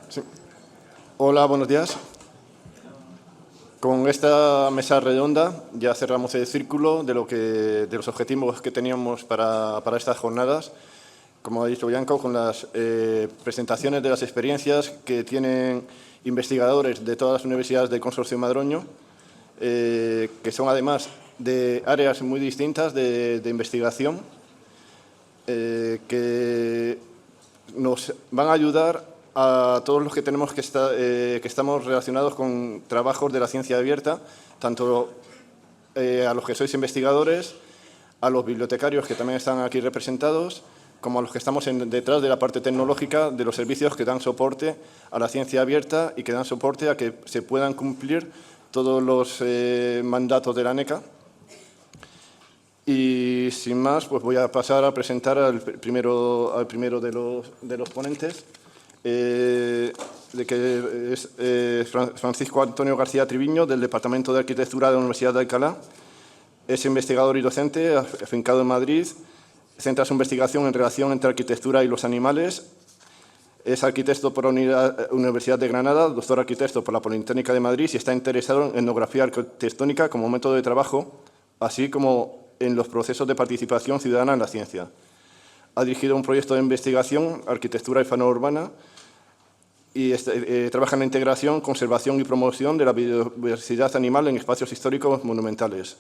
Sí. Hola, buenos días. Con esta mesa redonda ya cerramos el círculo de los objetivos que teníamos para estas jornadas. Como ha dicho Bianco, con las presentaciones de las experiencias que tienen investigadores de todas las universidades del Consorcio Madroño, que son además de áreas muy distintas de investigación, que nos van a ayudar a todos los que tenemos que estamos relacionados con trabajos de la ciencia abierta, tanto a los que sois investigadores, a los bibliotecarios que también están aquí representados, como a los que estamos detrás de la parte tecnológica de los servicios que dan soporte a la ciencia abierta y que dan soporte a que se puedan cumplir todos los mandatos de la ANECA. Y sin más, pues voy a pasar a presentar al primero de los ponentes, que es Francisco Antonio García Triviño, del Departamento de Arquitectura de la Universidad de Alcalá. Es investigador y docente, afincado en Madrid. Centra su investigación en relación entre arquitectura y los animales. Es arquitecto por la Universidad de Granada, doctor arquitecto por la Politécnica de Madrid y está interesado en etnografía arquitectónica como método de trabajo, así como en los procesos de participación ciudadana en la ciencia. Ha dirigido un proyecto de investigación, Arquitectura y Fauna Urbana, y trabaja en la integración, conservación y promoción de la biodiversidad animal en espacios históricos monumentales.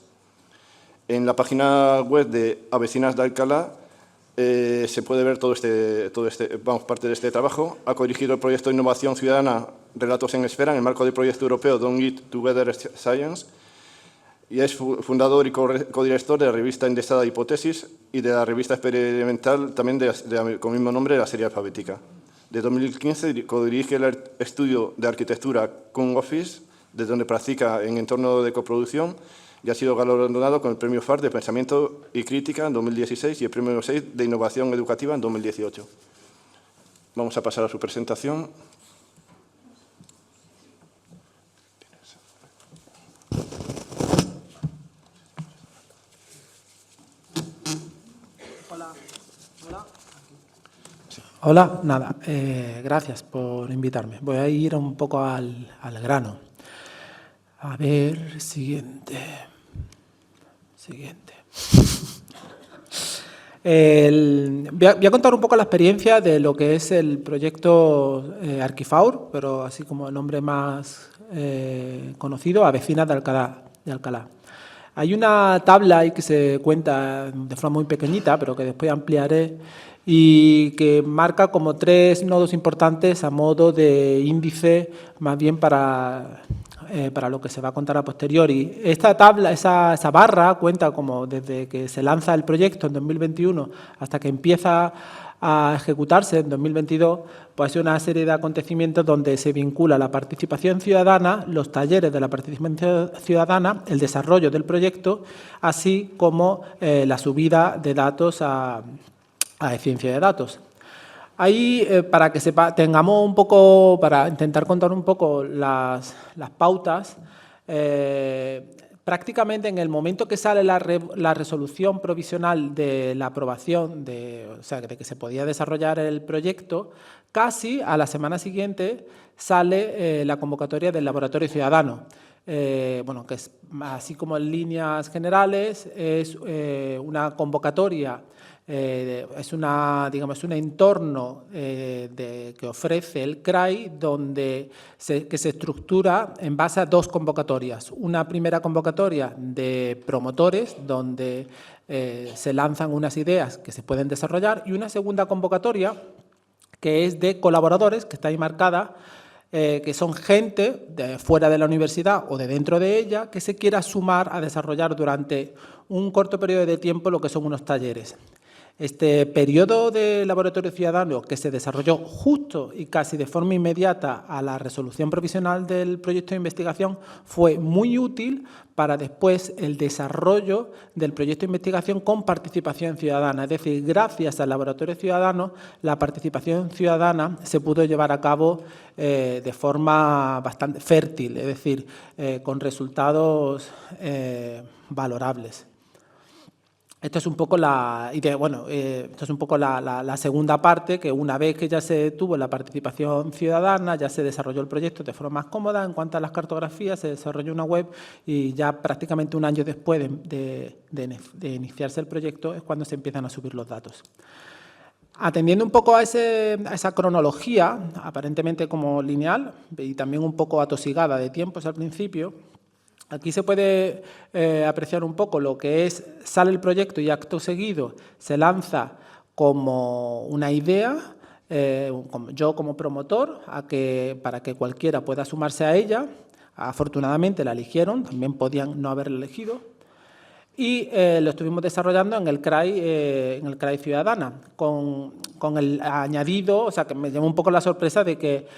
En la página web de Avecinas de Alcalá se puede ver parte de este trabajo. Ha codirigido el proyecto de innovación ciudadana Relatos en Esfera en el marco del proyecto europeo Don't Eat Together Science y es fundador y codirector de la revista Indexada Hipótesis y de la revista experimental también con el mismo nombre, la serie alfabética. De 2015 codirige el estudio de arquitectura Kung Office, desde donde practica en entorno de coproducción y ha sido galardonado con el Premio FAR de Pensamiento y Crítica en 2016 y el Premio 6 de Innovación Educativa en 2018. Vamos a pasar a su presentación. Hola, nada, gracias por invitarme. Voy a ir un poco al grano. A ver, siguiente. Voy a contar un poco la experiencia de lo que es el proyecto Arquifaur, pero así como el nombre más conocido, Avecinas de Alcalá. Hay una tabla ahí que se cuenta de forma muy pequeñita, pero que después ampliaré, y que marca como 3 nodos importantes a modo de índice, más bien para lo que se va a contar a posteriori. Esta tabla, esa barra, cuenta como desde que se lanza el proyecto en 2021 hasta que empieza a ejecutarse en 2022, pues hay una serie de acontecimientos donde se vincula la participación ciudadana, los talleres de la participación ciudadana, el desarrollo del proyecto, así como la subida de datos a ciencia de datos. Ahí, para que tengamos un poco, para intentar contar un poco las pautas, prácticamente en el momento que sale la resolución provisional de la aprobación, o sea, de que se podía desarrollar el proyecto, casi a la semana siguiente sale la convocatoria del Laboratorio Ciudadano. Bueno, que es, así como en líneas generales, es una convocatoria. Es un entorno que ofrece el CRAI que se estructura en base a 2 convocatorias. Una primera convocatoria de promotores, donde se lanzan unas ideas que se pueden desarrollar, y una segunda convocatoria que es de colaboradores, que está ahí marcada, que son gente de fuera de la universidad o de dentro de ella que se quiera sumar a desarrollar durante un corto periodo de tiempo lo que son unos talleres. Este periodo de laboratorio ciudadano, que se desarrolló justo y casi de forma inmediata a la resolución provisional del proyecto de investigación, fue muy útil para después el desarrollo del proyecto de investigación con participación ciudadana. Es decir, gracias al laboratorio ciudadano, la participación ciudadana se pudo llevar a cabo de forma bastante fértil, es decir, con resultados valorables. Esto es un poco esto es un poco la segunda parte, que una vez que ya se tuvo la participación ciudadana, ya se desarrolló el proyecto de forma más cómoda. En cuanto a las cartografías, se desarrolló una web y ya prácticamente un año después de iniciarse el proyecto es cuando se empiezan a subir los datos. Atendiendo un poco a esa cronología, aparentemente como lineal y también un poco atosigada de tiempos al principio, aquí se puede apreciar un poco lo que sale el proyecto y acto seguido se lanza como una idea, yo como promotor, para que cualquiera pueda sumarse a ella. Afortunadamente la eligieron, también podían no haberla elegido. Y lo estuvimos desarrollando en el CRAI Ciudadana, con el añadido, o sea, que me llamó un poco la sorpresa de que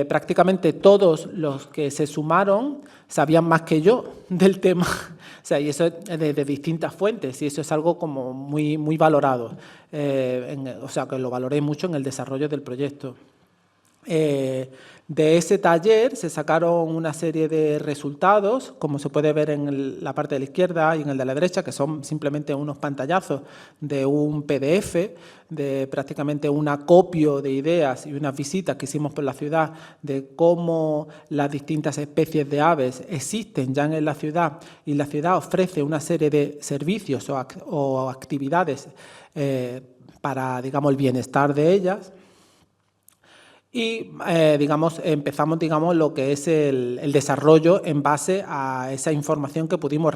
prácticamente todos los que se sumaron sabían más que yo del tema. O sea, y eso es de distintas fuentes, y eso es algo como muy, muy valorado. O sea, que lo valoré mucho en el desarrollo del proyecto. De ese taller se sacaron una serie de resultados, como se puede ver en la parte de la izquierda y en el de la derecha, que son simplemente unos pantallazos de un PDF, de prácticamente un acopio de ideas y unas visitas que hicimos por la ciudad de cómo las distintas especies de aves existen ya en la ciudad, y la ciudad ofrece una serie de servicios o actividades para, digamos, el bienestar de ellas. Y empezamos lo que es el desarrollo en base a esa información que pudimos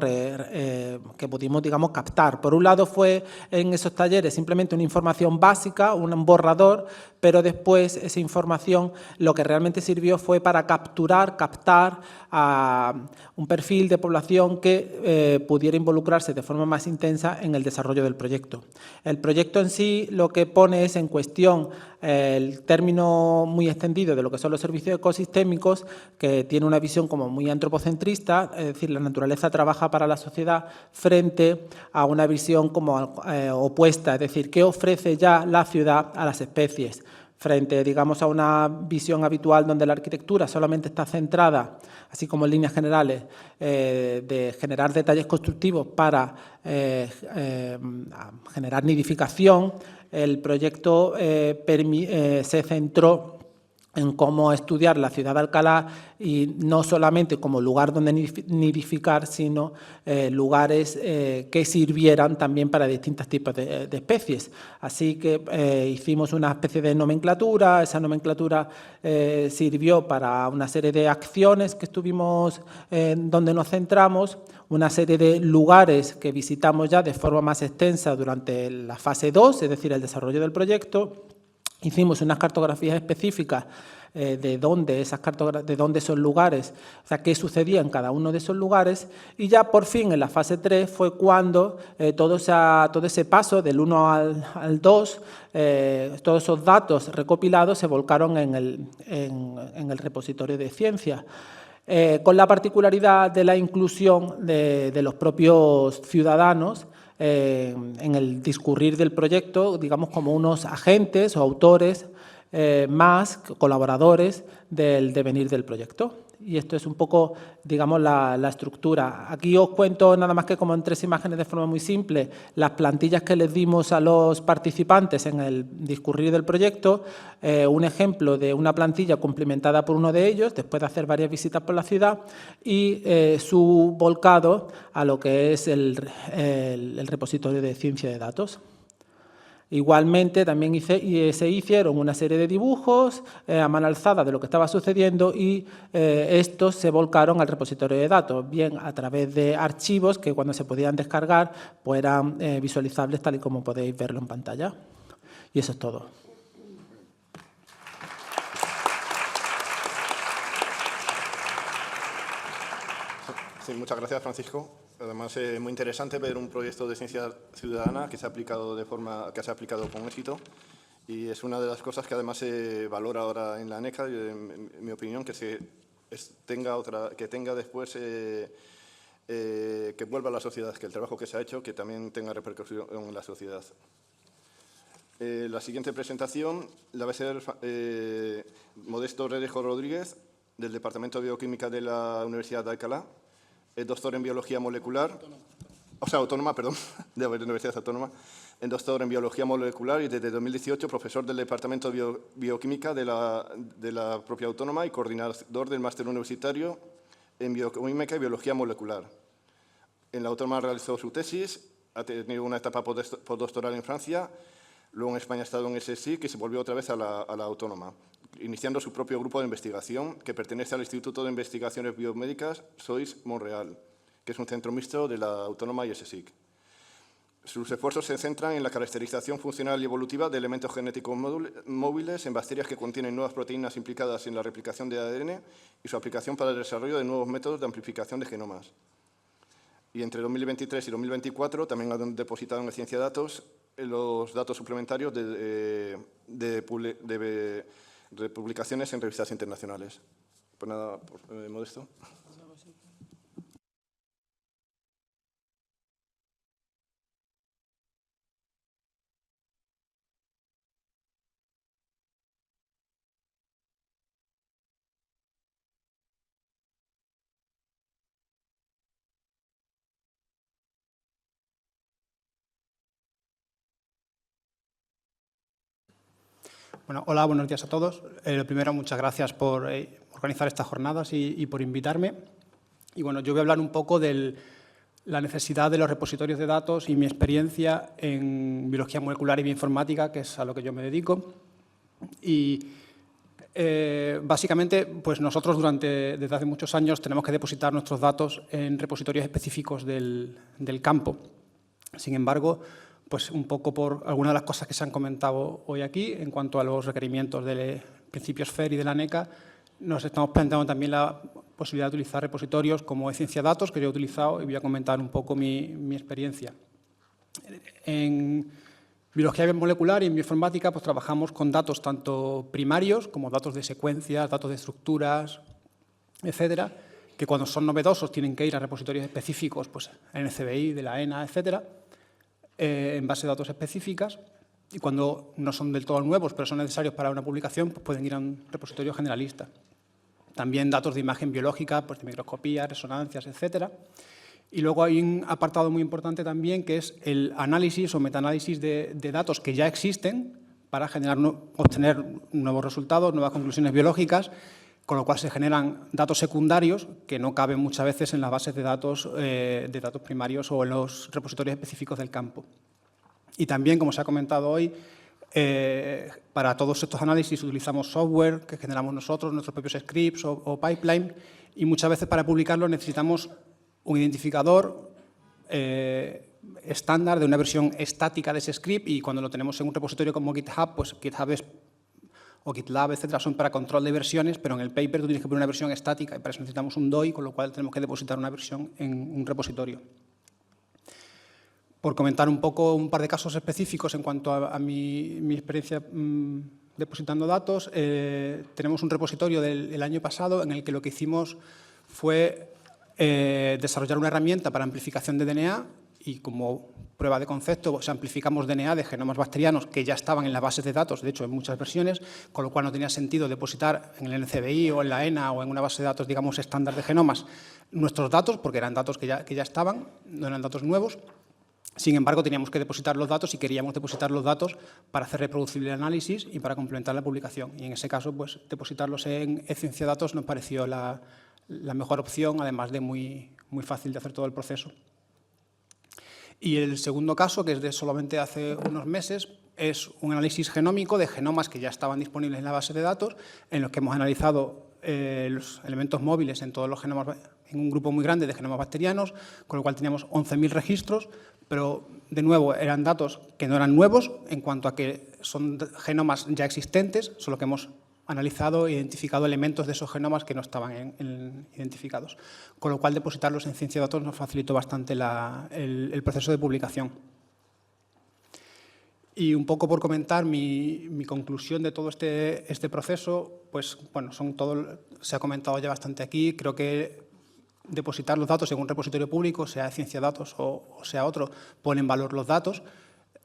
captar. Por un lado fue en esos talleres simplemente una información básica, un borrador, pero después esa información lo que realmente sirvió fue para captar a un perfil de población que pudiera involucrarse de forma más intensa en el desarrollo del proyecto. El proyecto en sí lo que pone es en cuestión el término muy extendido de lo que son los servicios ecosistémicos, que tiene una visión como muy antropocentrista, es decir, la naturaleza trabaja para la sociedad, frente a una visión como opuesta, es decir, ¿qué ofrece ya la ciudad a las especies? Frente, digamos, a una visión habitual donde la arquitectura solamente está centrada, así como en líneas generales, de generar detalles constructivos para generar nidificación. El proyecto se centró en cómo estudiar la ciudad de Alcalá, y no solamente como lugar donde nidificar, sino lugares que sirvieran también para distintos tipos de especies. Así que hicimos una especie de nomenclatura. Esa nomenclatura sirvió para una serie de acciones que estuvimos, donde nos centramos, una serie de lugares que visitamos ya de forma más extensa durante la fase 2, es decir, el desarrollo del proyecto. Hicimos unas cartografías específicas de dónde esos lugares, o sea, qué sucedía en cada uno de esos lugares, y ya por fin en la fase 3 fue cuando todo ese paso del 1 al 2, todos esos datos recopilados se volcaron en el repositorio de ciencia. Con la particularidad de la inclusión de los propios ciudadanos en el discurrir del proyecto, digamos, como unos agentes o autores más colaboradores del devenir del proyecto. Y esto es un poco, digamos, la estructura. Aquí os cuento nada más que como en 3 imágenes de forma muy simple las plantillas que les dimos a los participantes en el discurrir del proyecto, un ejemplo de una plantilla complementada por uno de ellos después de hacer varias visitas por la ciudad, y su volcado a lo que es el repositorio de ciencia de datos. Igualmente también se hicieron una serie de dibujos a mano alzada de lo que estaba sucediendo, y estos se volcaron al repositorio de datos, bien a través de archivos que cuando se podían descargar pues eran visualizables tal y como podéis verlo en pantalla. Y eso es todo. Sí, muchas gracias, Francisco. Además, es muy interesante ver un proyecto de ciencia ciudadana que se ha aplicado con éxito, y es una de las cosas que además se valora ahora en la ANECA, en mi opinión, que tenga después que vuelva a la sociedad, que el trabajo que se ha hecho que también tenga repercusión en la sociedad. La siguiente presentación la va a ser Modesto Redejo Rodríguez, del Departamento de Bioquímica de la Universidad de Alcalá. Es doctor en Biología Molecular. autónoma, perdón, de la Universidad Autónoma, en doctor en Biología Molecular y desde 2018 profesor del Departamento de Bioquímica de la propia Autónoma y coordinador del máster universitario en Bioquímica y Biología Molecular. En la Autónoma realizó su tesis, ha tenido una etapa postdoctoral en Francia, luego en España ha estado en SSIC y se volvió otra vez a la Autónoma, iniciando su propio grupo de investigación que pertenece al Instituto de Investigaciones Biomédicas SOIS Montreal, que es un centro mixto de la Autónoma y SSIC. Sus esfuerzos se centran en la caracterización funcional y evolutiva de elementos genéticos móviles en bacterias que contienen nuevas proteínas implicadas en la replicación de ADN y su aplicación para el desarrollo de nuevos métodos de amplificación de genomas. Y entre 2023 y 2024 también han depositado en Ciencia Datos los datos suplementarios de publicaciones en revistas internacionales. Pues nada, Modesto. Bueno, hola, buenos días a todos. Lo primero, muchas gracias por organizar estas jornadas y por invitarme. Y bueno, yo voy a hablar un poco de la necesidad de los repositorios de datos y mi experiencia en biología molecular y bioinformática, que es a lo que yo me dedico. Y básicamente, pues nosotros desde hace muchos años tenemos que depositar nuestros datos en repositorios específicos del campo. Sin embargo, pues un poco por algunas de las cosas que se han comentado hoy aquí, en cuanto a los requerimientos del principio SFER y de la NECA, nos estamos planteando también la posibilidad de utilizar repositorios como Ciencia Datos, que yo he utilizado, y voy a comentar un poco mi experiencia. En biología molecular y en bioinformática pues trabajamos con datos tanto primarios como datos de secuencias, datos de estructuras, etcétera, que cuando son novedosos tienen que ir a repositorios específicos, pues NCBI, de la ENA, etcétera, en base de datos específicas, y cuando no son del todo nuevos, pero son necesarios para una publicación, pues pueden ir a un repositorio generalista. También datos de imagen biológica, pues de microscopía, resonancias, etcétera. Y luego hay un apartado muy importante también, que es el análisis o metaanálisis de datos que ya existen para obtener nuevos resultados, nuevas conclusiones biológicas, con lo cual se generan datos secundarios que no caben muchas veces en las bases de datos primarios o en los repositorios específicos del campo. Y también, como se ha comentado hoy, para todos estos análisis utilizamos software que generamos nosotros, nuestros propios scripts o pipeline, y muchas veces para publicarlo necesitamos un identificador estándar de una versión estática de ese script, y cuando lo tenemos en un repositorio como GitHub, pues GitHub o GitLab, etcétera, son para control de versiones, pero en el paper tú tienes que poner una versión estática y para eso necesitamos un DOI, con lo cual tenemos que depositar una versión en un repositorio. Por comentar un poco un par de casos específicos en cuanto a mi experiencia depositando datos, tenemos un repositorio del año pasado en el que lo que hicimos fue desarrollar una herramienta para amplificación de DNA, y como prueba de concepto pues, amplificamos DNA de genomas bacterianos que ya estaban en las bases de datos, de hecho en muchas versiones, con lo cual no tenía sentido depositar en el NCBI o en la ENA o en una base de datos, digamos, estándar de genomas nuestros datos, porque eran datos que ya estaban, no eran datos nuevos. Sin embargo, teníamos que depositar los datos y queríamos depositar los datos para hacer reproducible el análisis y para complementar la publicación. Y en ese caso, pues depositarlos en Ciencia Datos nos pareció la mejor opción, además de muy fácil de hacer todo el proceso. Y el segundo caso, que es de solamente hace unos meses, es un análisis genómico de genomas que ya estaban disponibles en la base de datos, en los que hemos analizado los elementos móviles en todos los genomas, en un grupo muy grande de genomas bacterianos, con lo cual teníamos 11.000 registros, pero de nuevo eran datos que no eran nuevos en cuanto a que son genomas ya existentes, solo que hemos analizado e identificado elementos de esos genomas que no estaban identificados, con lo cual depositarlos en Ciencia Datos nos facilitó bastante el proceso de publicación. Y un poco por comentar mi conclusión de todo este proceso, pues bueno, se ha comentado ya bastante aquí. Creo que depositar los datos en un repositorio público, sea Ciencia Datos o sea otro, pone en valor los datos.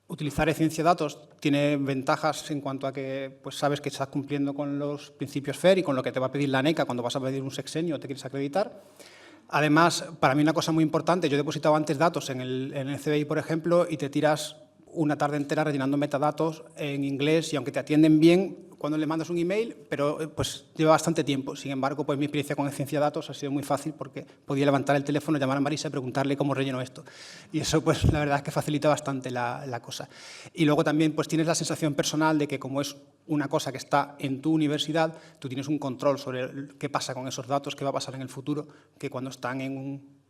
Utilizar Ciencia Datos tiene ventajas en cuanto a que pues sabes que estás cumpliendo con los principios FAIR y con lo que te va a pedir la NECA cuando vas a pedir un sexenio o te quieres acreditar. Además, para mí una cosa muy importante, yo he depositado antes datos en el CBI, por ejemplo, y te tiras una tarde entera rellenando metadatos en inglés y aunque te atienden bien cuando le mandas un email, pero pues lleva bastante tiempo. Sin embargo, pues mi experiencia con ciencia de datos ha sido muy fácil porque podía levantar el teléfono, llamar a Marisa y preguntarle cómo relleno esto. Y eso, pues la verdad es que facilita bastante la cosa. Y luego también pues tienes la sensación personal de que como es una cosa que está en tu universidad, tú tienes un control sobre qué pasa con esos datos, qué va a pasar en el futuro, que cuando están en un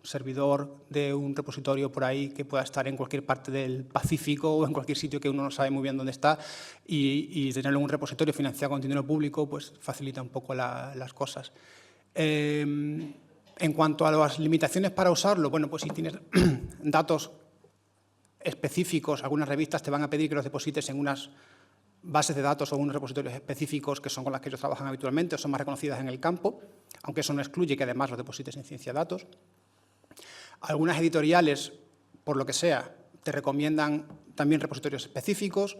servidor de un repositorio por ahí que pueda estar en cualquier parte del Pacífico o en cualquier sitio que uno no sabe muy bien dónde está y tenerlo en un repositorio financiado con dinero público, pues facilita un poco las cosas. En cuanto a las limitaciones para usarlo, bueno, pues si tienes datos específicos, algunas revistas te van a pedir que los deposites en unas bases de datos o unos repositorios específicos que son con las que ellos trabajan habitualmente o son más reconocidas en el campo, aunque eso no excluye que además los deposites en ciencia de datos. Algunas editoriales, por lo que sea, te recomiendan también repositorios específicos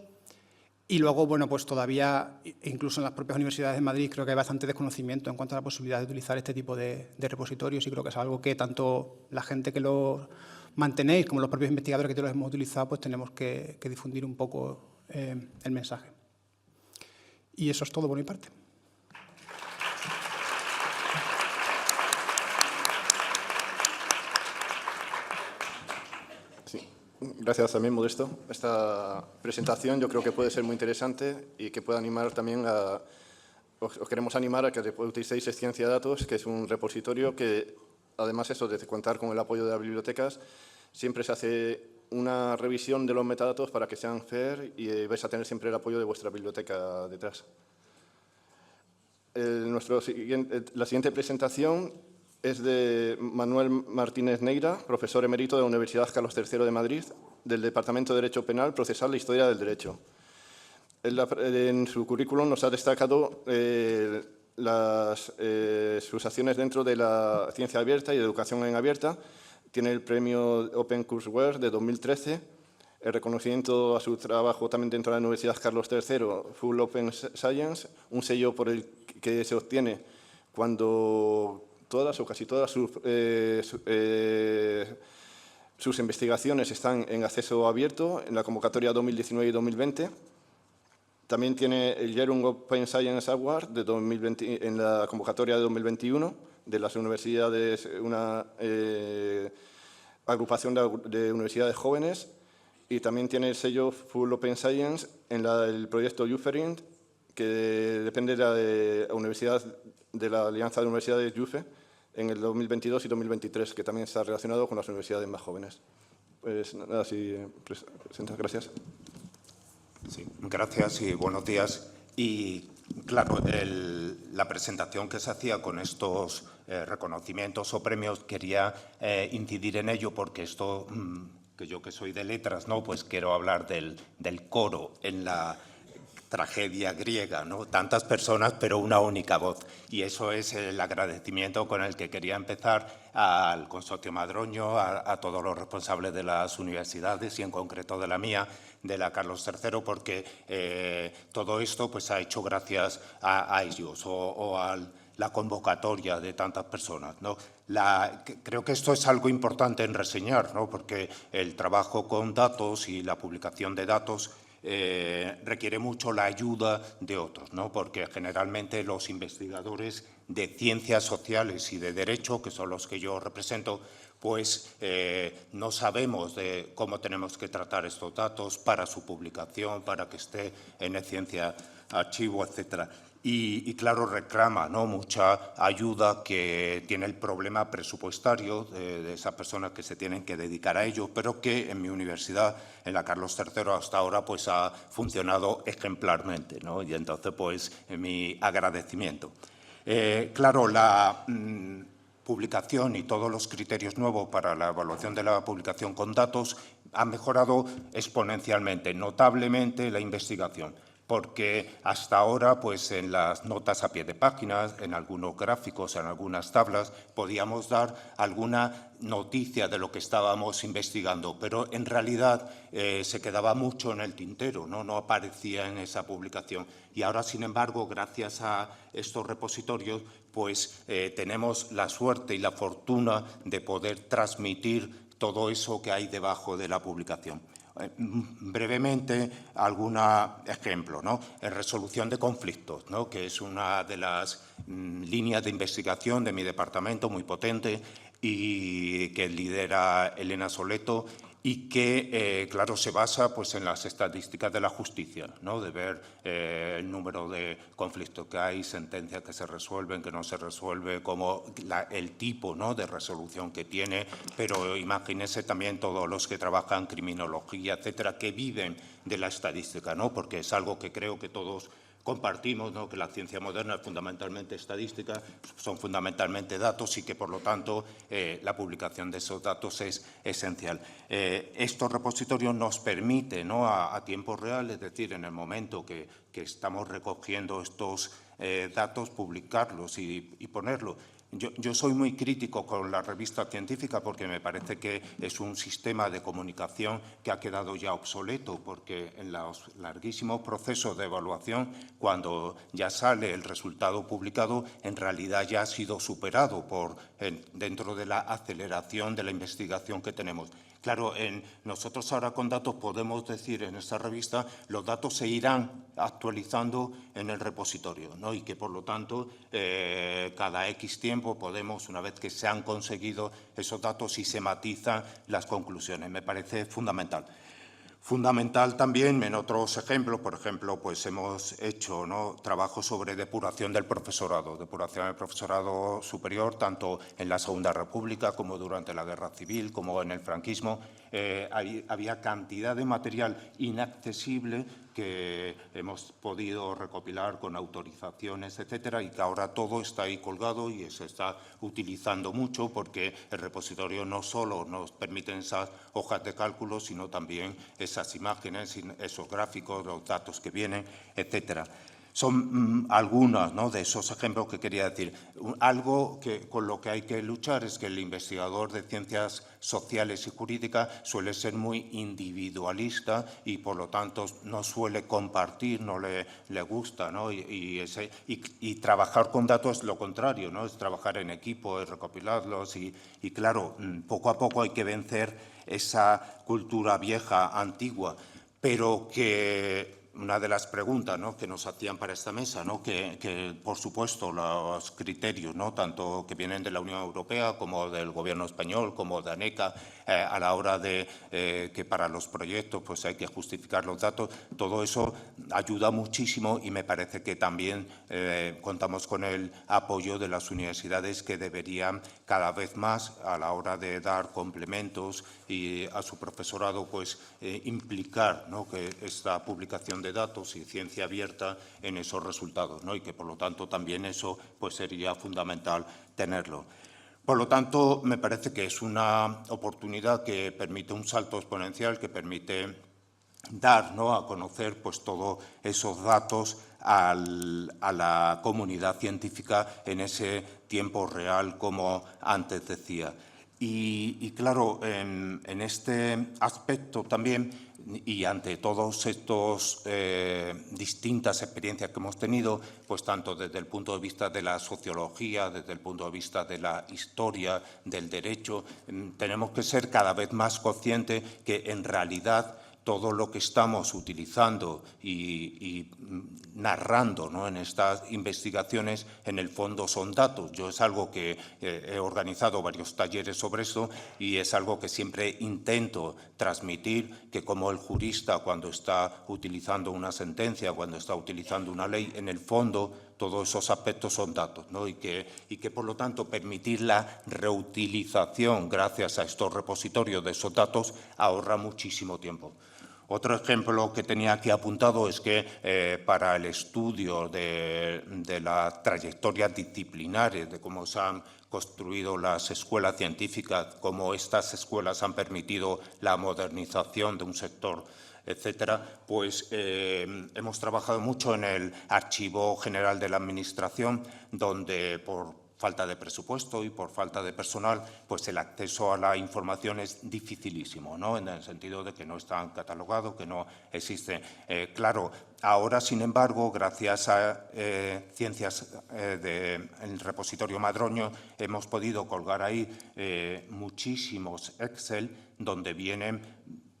y luego, bueno, pues todavía, incluso en las propias universidades de Madrid, creo que hay bastante desconocimiento en cuanto a la posibilidad de utilizar este tipo de repositorios y creo que es algo que tanto la gente que lo mantenéis como los propios investigadores que los hemos utilizado, pues tenemos que difundir un poco el mensaje. Y eso es todo por mi parte. Gracias también, Modesto. Esta presentación yo creo que puede ser muy interesante y que puede animar también a... Os queremos animar a que utilicéis Ciencia de Datos, que es un repositorio que, además de contar con el apoyo de las bibliotecas, siempre se hace una revisión de los metadatos para que sean fair y vais a tener siempre el apoyo de vuestra biblioteca detrás. La siguiente presentación es de Manuel Martínez Neira, profesor emérito de la Universidad Carlos III de Madrid, del Departamento de Derecho Penal, Procesal e Historia del Derecho. En su currículum nos ha destacado sus acciones dentro de la ciencia abierta y de educación en abierta. Tiene el premio Open Courseware de 2013, el reconocimiento a su trabajo también dentro de la Universidad Carlos III, Full Open Science, un sello por el que se obtiene cuando todas o casi todas sus investigaciones están en acceso abierto en la convocatoria 2019 y 2020. También tiene el Yearbook Open Science Award de 2020, en la convocatoria de 2021 de las universidades, una agrupación de universidades jóvenes, y también tiene el sello Full Open Science en el proyecto UFERINT, que depende de la Universidad de la Alianza de Universidades UFE, en el 2022 y 2023, que también está relacionado con las universidades más jóvenes. Pues nada, sí, presentas. Gracias. Sí, gracias y buenos días. Y claro, la presentación que se hacía con estos reconocimientos o premios, quería incidir en ello porque esto, que yo que soy de letras, ¿no? Pues quiero hablar del coro en la tragedia griega, ¿no? Tantas personas, pero una única voz. Y eso es el agradecimiento con el que quería empezar al Consorcio Madroño, a todos los responsables de las universidades y en concreto de la mía, de la Carlos III, porque todo esto pues, ha hecho gracias a ellos o a la convocatoria de tantas personas, ¿no? Creo que esto es algo importante en reseñar, ¿no? Porque el trabajo con datos y la publicación de datos requiere mucho la ayuda de otros, ¿no? Porque generalmente los investigadores de ciencias sociales y de derecho, que son los que yo represento, pues no sabemos de cómo tenemos que tratar estos datos para su publicación, para que esté en el Ciencia Archivo, etcétera. Y claro, reclama, ¿no? Mucha ayuda, que tiene el problema presupuestario de esas personas que se tienen que dedicar a ello, pero que en mi universidad, en la Carlos III, hasta ahora pues ha funcionado ejemplarmente, ¿no? Y entonces, pues, mi agradecimiento. Claro, la publicación y todos los criterios nuevos para la evaluación de la publicación con datos han mejorado exponencialmente, notablemente la investigación. porque hasta ahora, pues en las notas a pie de páginas, en algunos gráficos, en algunas tablas, podíamos dar alguna noticia de lo que estábamos investigando, pero en realidad se quedaba mucho en el tintero, no aparecía en esa publicación. Y ahora, sin embargo, gracias a estos repositorios, pues tenemos la suerte y la fortuna de poder transmitir todo eso que hay debajo de la publicación. Brevemente, algún ejemplo, ¿no? Resolución de conflictos, ¿no? Que es una de las líneas de investigación de mi departamento, muy potente, y que lidera Elena Soleto, y que, claro, se basa pues, en las estadísticas de la justicia, ¿no? De ver el número de conflictos que hay, sentencias que se resuelven, que no se resuelven, como el tipo, ¿no? De resolución que tiene, pero imagínense también todos los que trabajan criminología, etcétera, que viven de la estadística, ¿no? Porque es algo que creo que todos compartimos, ¿no? Que la ciencia moderna es fundamentalmente estadística, son fundamentalmente datos y que, por lo tanto, la publicación de esos datos es esencial. Estos repositorios nos permiten, ¿no? a tiempo real, es decir, en el momento que estamos recogiendo estos datos, publicarlos y ponerlos. Yo soy muy crítico con la revista científica porque me parece que es un sistema de comunicación que ha quedado ya obsoleto, porque en los larguísimos procesos de evaluación, cuando ya sale el resultado publicado, en realidad ya ha sido superado dentro de la aceleración de la investigación que tenemos. Claro, nosotros ahora con datos podemos decir en esta revista los datos se irán actualizando en el repositorio, ¿no? Y que, por lo tanto, cada X tiempo podemos, una vez que se han conseguido esos datos y se matizan las conclusiones. Me parece fundamental. Fundamental también en otros ejemplos, por ejemplo, pues hemos hecho, ¿no? Trabajo sobre depuración del profesorado superior, tanto en la Segunda República como durante la Guerra Civil, como en el franquismo. Había cantidad de material inaccesible que hemos podido recopilar con autorizaciones, etcétera, y que ahora todo está ahí colgado y se está utilizando mucho porque el repositorio no solo nos permite esas hojas de cálculo, sino también esas imágenes, esos gráficos, los datos que vienen, etcétera. Son algunos, ¿no? De esos ejemplos que quería decir. Algo con lo que hay que luchar es que el investigador de ciencias sociales y jurídicas suele ser muy individualista y, por lo tanto, no suele compartir, no le gusta, ¿no? Y trabajar con datos es lo contrario, ¿no? Es trabajar en equipo, es recopilarlos y, claro, poco a poco hay que vencer esa cultura vieja, antigua, pero que una de las preguntas, ¿no? Que nos hacían para esta mesa, ¿no? que por supuesto los criterios, ¿no? Tanto que vienen de la Unión Europea como del Gobierno español, como de ANECA, a la hora de que para los proyectos pues hay que justificar los datos, todo eso ayuda muchísimo y me parece que también contamos con el apoyo de las universidades que deberían cada vez más a la hora de dar complementos y a su profesorado pues implicar, ¿no? Que esta publicación de datos y ciencia abierta en esos resultados, ¿no? Y que, por lo tanto, también eso pues, sería fundamental tenerlo. Por lo tanto, me parece que es una oportunidad que permite un salto exponencial, que permite dar, ¿no? A conocer pues, todos esos datos a la comunidad científica en ese tiempo real, como antes decía. Y claro, en este aspecto también, y ante todos estos distintas experiencias que hemos tenido, pues tanto desde el punto de vista de la sociología, desde el punto de vista de la historia, del derecho, tenemos que ser cada vez más conscientes que en realidad todo lo que estamos utilizando y narrando, ¿no? En estas investigaciones, en el fondo son datos. Yo es algo que he organizado varios talleres sobre eso y es algo que siempre intento transmitir, que como el jurista cuando está utilizando una sentencia, cuando está utilizando una ley, en el fondo todos esos aspectos son datos, ¿no? Y que, por lo tanto, permitir la reutilización gracias a estos repositorios de esos datos ahorra muchísimo tiempo. Otro ejemplo que tenía aquí apuntado es que para el estudio de las trayectorias disciplinares, de cómo se han construido las escuelas científicas, cómo estas escuelas han permitido la modernización de un sector etcétera, pues hemos trabajado mucho en el Archivo General de la Administración, donde por falta de presupuesto y por falta de personal, pues el acceso a la información es dificilísimo, ¿no? En el sentido de que no están catalogados, que no existe. Claro, ahora, sin embargo, gracias a Ciencias del repositorio Madroño, hemos podido colgar ahí muchísimos Excel donde vienen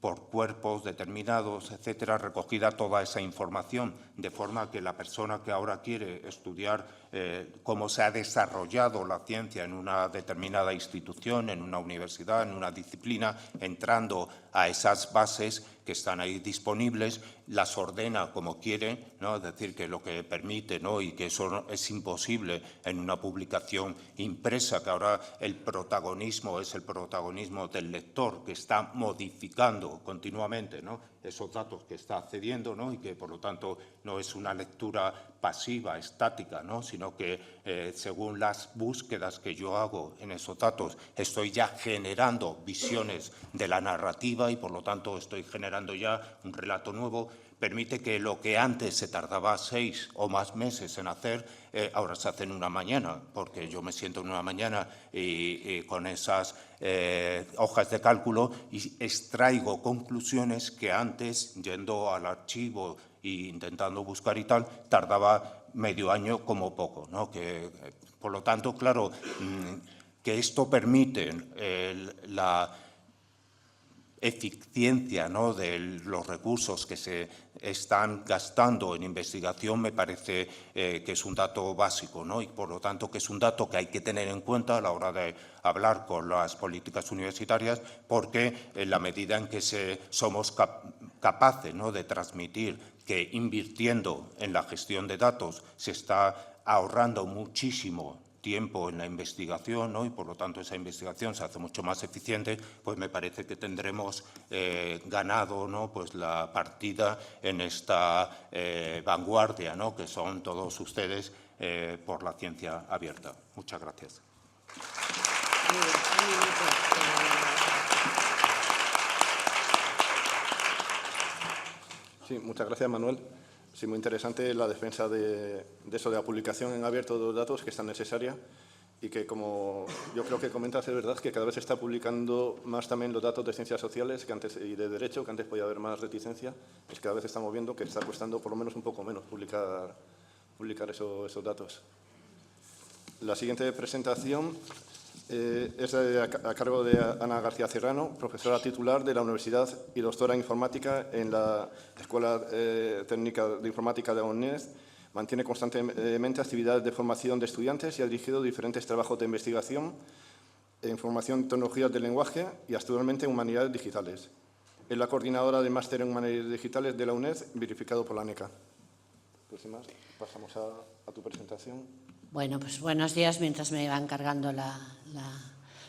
por cuerpos determinados, etcétera, recogida toda esa información, de forma que la persona que ahora quiere estudiar cómo se ha desarrollado la ciencia en una determinada institución, en una universidad, en una disciplina, entrando a esas bases que están ahí disponibles, las ordena como quiere, ¿no? Es decir, que lo que permite, ¿no? Y que eso es imposible en una publicación impresa, que ahora el protagonismo es el protagonismo del lector, que está modificando continuamente, ¿no? Esos datos que está accediendo, ¿no? Y que, por lo tanto, no es una lectura pasiva, estática, ¿no? Sino que, según las búsquedas que yo hago en esos datos, estoy ya generando visiones de la narrativa y, por lo tanto, estoy generando ya un relato nuevo. Permite que lo que antes se tardaba 6 o más meses en hacer, ahora se hace en una mañana, porque yo me siento en una mañana y con esas hojas de cálculo y extraigo conclusiones que antes, yendo al archivo e intentando buscar y tal, tardaba medio año como poco, ¿no? Por lo tanto, claro, que esto permite la eficiencia, ¿no?, de los recursos que se están gastando en investigación, me parece que es un dato básico, ¿no? Y, por lo tanto, que es un dato que hay que tener en cuenta a la hora de hablar con las políticas universitarias, porque en la medida en que somos capaces, ¿no?, de transmitir que invirtiendo en la gestión de datos se está ahorrando muchísimo tiempo en la investigación, ¿no? Y, por lo tanto, esa investigación se hace mucho más eficiente, pues me parece que tendremos ganado, ¿no?, pues la partida en esta vanguardia, ¿no?, que son todos ustedes por la ciencia abierta. Muchas gracias. Sí, muchas gracias, Manuel. Sí, muy interesante la defensa de eso, de la publicación en abierto de los datos, que es tan necesaria y que, como yo creo que comentas, es verdad que cada vez se está publicando más también los datos de ciencias sociales que antes, y de derecho, que antes podía haber más reticencia, pues cada vez estamos viendo que está costando por lo menos un poco menos publicar esos datos. La siguiente presentación es a cargo de Ana García Serrano, profesora titular de la Universidad y doctora en Informática en la Escuela Técnica de Informática de la UNED. Mantiene constantemente actividades de formación de estudiantes y ha dirigido diferentes trabajos de investigación en formación en tecnologías del lenguaje y actualmente en humanidades digitales. Es la coordinadora del máster en humanidades digitales de la UNED, verificado por la ANECA. Pues sin más, pasamos a tu presentación. Bueno, pues buenos días, mientras me van cargando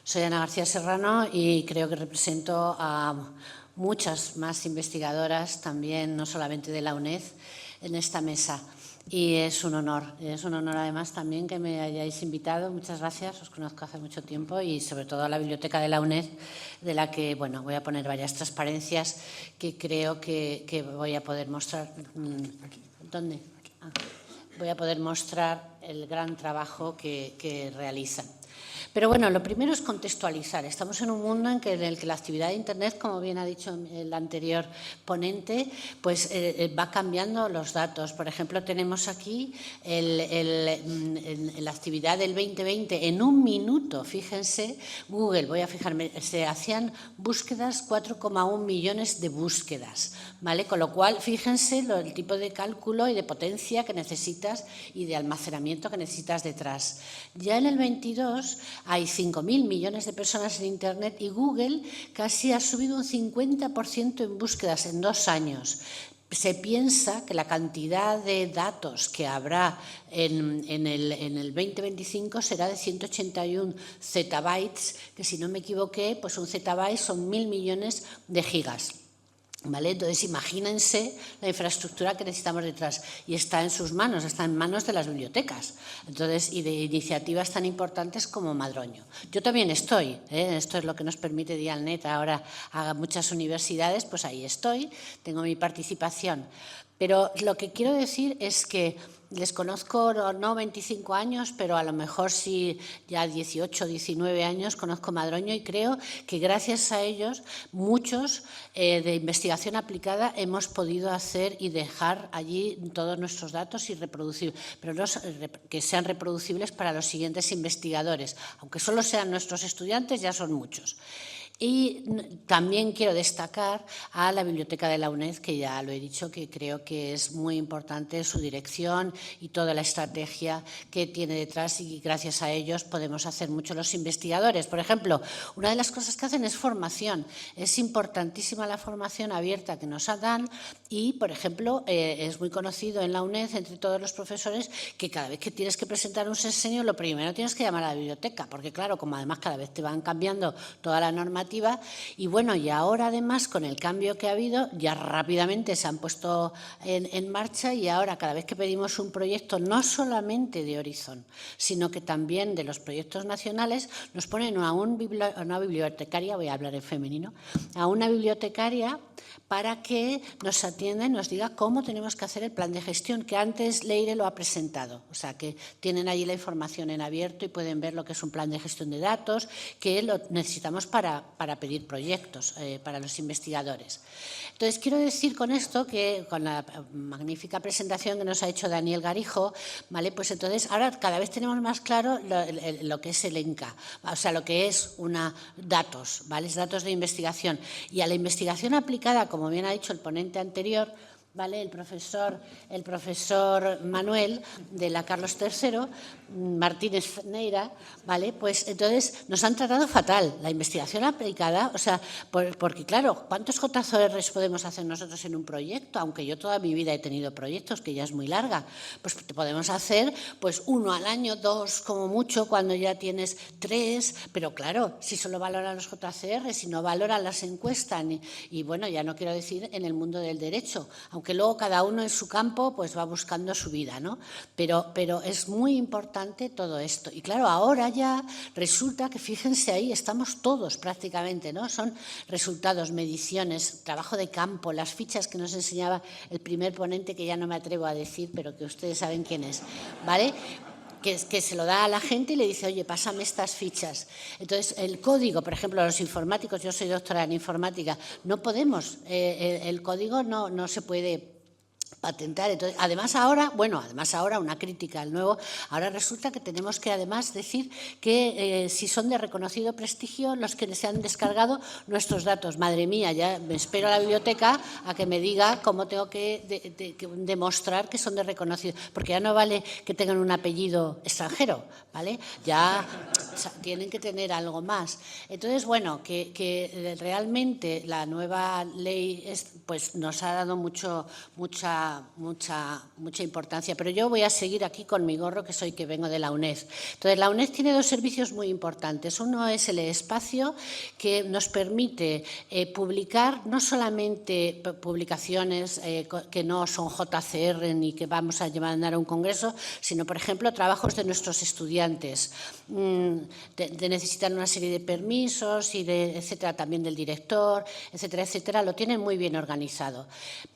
Soy Ana García Serrano y creo que represento a muchas más investigadoras, también no solamente de la UNED, en esta mesa. Y es un honor además también que me hayáis invitado. Muchas gracias, os conozco hace mucho tiempo y sobre todo a la Biblioteca de la UNED, de la que voy a poner varias transparencias que creo que voy a poder mostrar. ¿Dónde? Voy a poder mostrar el gran trabajo que realizan. Pero bueno, lo primero es contextualizar. Estamos en un mundo en el que la actividad de Internet, como bien ha dicho el anterior ponente, pues va cambiando los datos. Por ejemplo, tenemos aquí la actividad del 2020. En un minuto, fíjense, Google, voy a fijarme, se hacían búsquedas, 4,1 millones de búsquedas, ¿vale? Con lo cual, fíjense el tipo de cálculo y de potencia que necesitas y de almacenamiento que necesitas detrás. Ya en el 22 hay 5.000 millones de personas en Internet y Google casi ha subido un 50% en búsquedas en 2 años. Se piensa que la cantidad de datos que habrá en el 2025 será de 181 zettabytes, que si no me equivoqué, pues un zettabyte son 1.000 millones de gigas. ¿Vale? Entonces, imagínense la infraestructura que necesitamos detrás y está en sus manos, está en manos de las bibliotecas. Entonces, y de iniciativas tan importantes como Madroño. Yo también estoy, esto es lo que nos permite Dialnet ahora a muchas universidades, pues ahí estoy, tengo mi participación. Pero lo que quiero decir es que les conozco, no 25 años, pero a lo mejor sí ya 18, 19 años conozco Madroño y creo que gracias a ellos muchos de investigación aplicada hemos podido hacer y dejar allí todos nuestros datos y reproducir, pero no, que sean reproducibles para los siguientes investigadores. Aunque solo sean nuestros estudiantes, ya son muchos. Y también quiero destacar a la Biblioteca de la UNED, que ya lo he dicho, que creo que es muy importante su dirección y toda la estrategia que tiene detrás y gracias a ellos podemos hacer mucho los investigadores. Por ejemplo, una de las cosas que hacen es formación. Es importantísima la formación abierta que nos dan y, por ejemplo, es muy conocido en la UNED entre todos los profesores que cada vez que tienes que presentar un sesenio, lo primero tienes que llamar a la biblioteca, porque claro, como además cada vez te van cambiando toda la normativa. Y bueno, y ahora además con el cambio que ha habido, ya rápidamente se han puesto en marcha y ahora cada vez que pedimos un proyecto, no solamente de Horizon, sino que también de los proyectos nacionales, nos ponen a una bibliotecaria, voy a hablar en femenino, a una bibliotecaria para que nos atienda y nos diga cómo tenemos que hacer el plan de gestión, que antes Leire lo ha presentado. O sea, que tienen allí la información en abierto y pueden ver lo que es un plan de gestión de datos, que lo necesitamos para pedir proyectos para los investigadores. Entonces, quiero decir con esto que con la magnífica presentación que nos ha hecho Daniel Garijo, ¿vale? Pues entonces ahora cada vez tenemos más claro lo que es el ENCA, o sea, lo que es datos, ¿vale? Datos de investigación. Y a la investigación aplicada, como bien ha dicho el ponente anterior, ¿vale? El profesor Manuel de la Carlos III, Martínez Neira, ¿vale? Pues entonces nos han tratado fatal. La investigación aplicada, o sea, porque claro, ¿cuántos JCRs podemos hacer nosotros en un proyecto? Aunque yo toda mi vida he tenido proyectos, que ya es muy larga, pues podemos hacer pues 1 al año, 2 como mucho, cuando ya tienes 3, pero claro, si solo valoran los JCRs, si no valoran las encuestas, y bueno, ya no quiero decir en el mundo del derecho, aunque luego cada uno en su campo pues va buscando su vida, ¿no? Pero es muy importante todo esto. Y claro, ahora ya resulta que, fíjense ahí, estamos todos prácticamente, ¿no? Son resultados, mediciones, trabajo de campo, las fichas que nos enseñaba el primer ponente, que ya no me atrevo a decir, pero que ustedes saben quién es, ¿vale? Que se lo da a la gente y le dice, oye, pásame estas fichas. Entonces, el código, por ejemplo, los informáticos, yo soy doctora en informática, no podemos, el código no se puede patentar. Entonces, además ahora una crítica al nuevo, ahora resulta que tenemos que además decir que si son de reconocido prestigio los que se han descargado nuestros datos. Madre mía, ya me espero a la biblioteca a que me diga cómo tengo que demostrar que son de reconocido, porque ya no vale que tengan un apellido extranjero, ¿vale? Ya tienen que tener algo más. Entonces, bueno, que realmente la nueva ley pues nos ha dado mucha importancia, pero yo voy a seguir aquí con mi gorro, que vengo de la UNED. Entonces, la UNED tiene 2 servicios muy importantes. Uno es el espacio, que nos permite publicar no solamente publicaciones que no son JCR ni que vamos a mandar a un congreso, sino, por ejemplo, trabajos de nuestros estudiantes. Necesitan una serie de permisos y etcétera, también del director, etcétera, lo tienen muy bien organizado.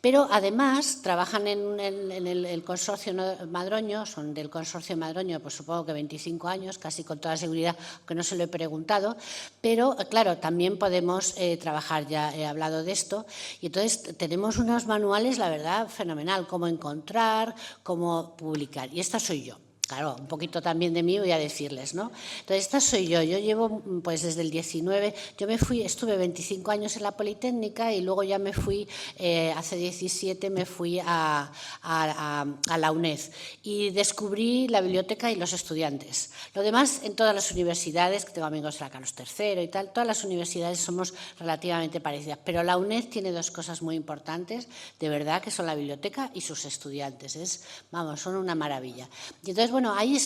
Pero además trabajan en el consorcio Madroño, son del consorcio Madroño, pues supongo que 25 años, casi con toda seguridad, aunque no se lo he preguntado, pero claro, también podemos trabajar, ya he hablado de esto, y entonces tenemos unos manuales, la verdad, fenomenal, cómo encontrar, cómo publicar, y esta soy yo. Claro, un poquito también de mí voy a decirles, ¿no? Entonces, esta soy yo. Yo llevo, pues desde el 19, estuve 25 años en la Politécnica y luego ya me fui, hace 17 me fui a la UNED y descubrí la biblioteca y los estudiantes. Lo demás, en todas las universidades, que tengo amigos de la Carlos III y tal, todas las universidades somos relativamente parecidas, pero la UNED tiene 2 cosas muy importantes, de verdad, que son la biblioteca y sus estudiantes. Son una maravilla. Y entonces, bueno, ahí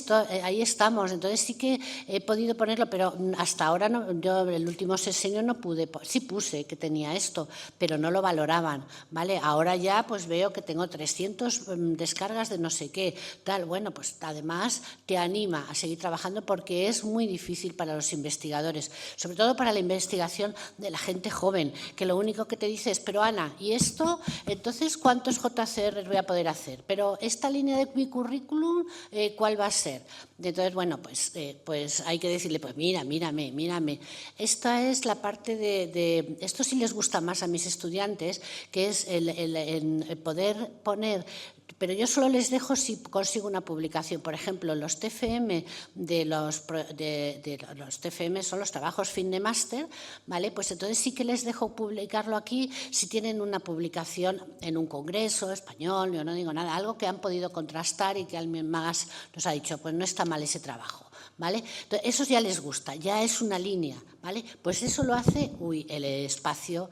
estamos. Entonces sí que he podido ponerlo, pero hasta ahora no, yo el último sexenio no pude. Sí puse que tenía esto, pero no lo valoraban, ¿vale? Ahora ya pues veo que tengo 300 descargas de no sé qué, tal. Bueno, pues además te anima a seguir trabajando porque es muy difícil para los investigadores, sobre todo para la investigación de la gente joven, que lo único que te dice es, pero Ana, ¿y esto? Entonces, ¿cuántos JCR voy a poder hacer? Pero esta línea de mi currículum, ¿cuál va a ser? Entonces, bueno, pues hay que decirle, pues mírame. Esta es la parte de esto sí les gusta más a mis estudiantes, que es el poder poner. Pero yo solo les dejo si consigo una publicación. Por ejemplo, los TFM los TFM son los trabajos fin de máster, ¿vale? Pues entonces sí que les dejo publicarlo aquí si tienen una publicación en un congreso español, yo no digo nada, algo que han podido contrastar y que alguien más nos ha dicho, pues no está mal ese trabajo, ¿vale? Entonces, eso ya les gusta, ya es una línea, ¿vale? Pues eso lo hace, el espacio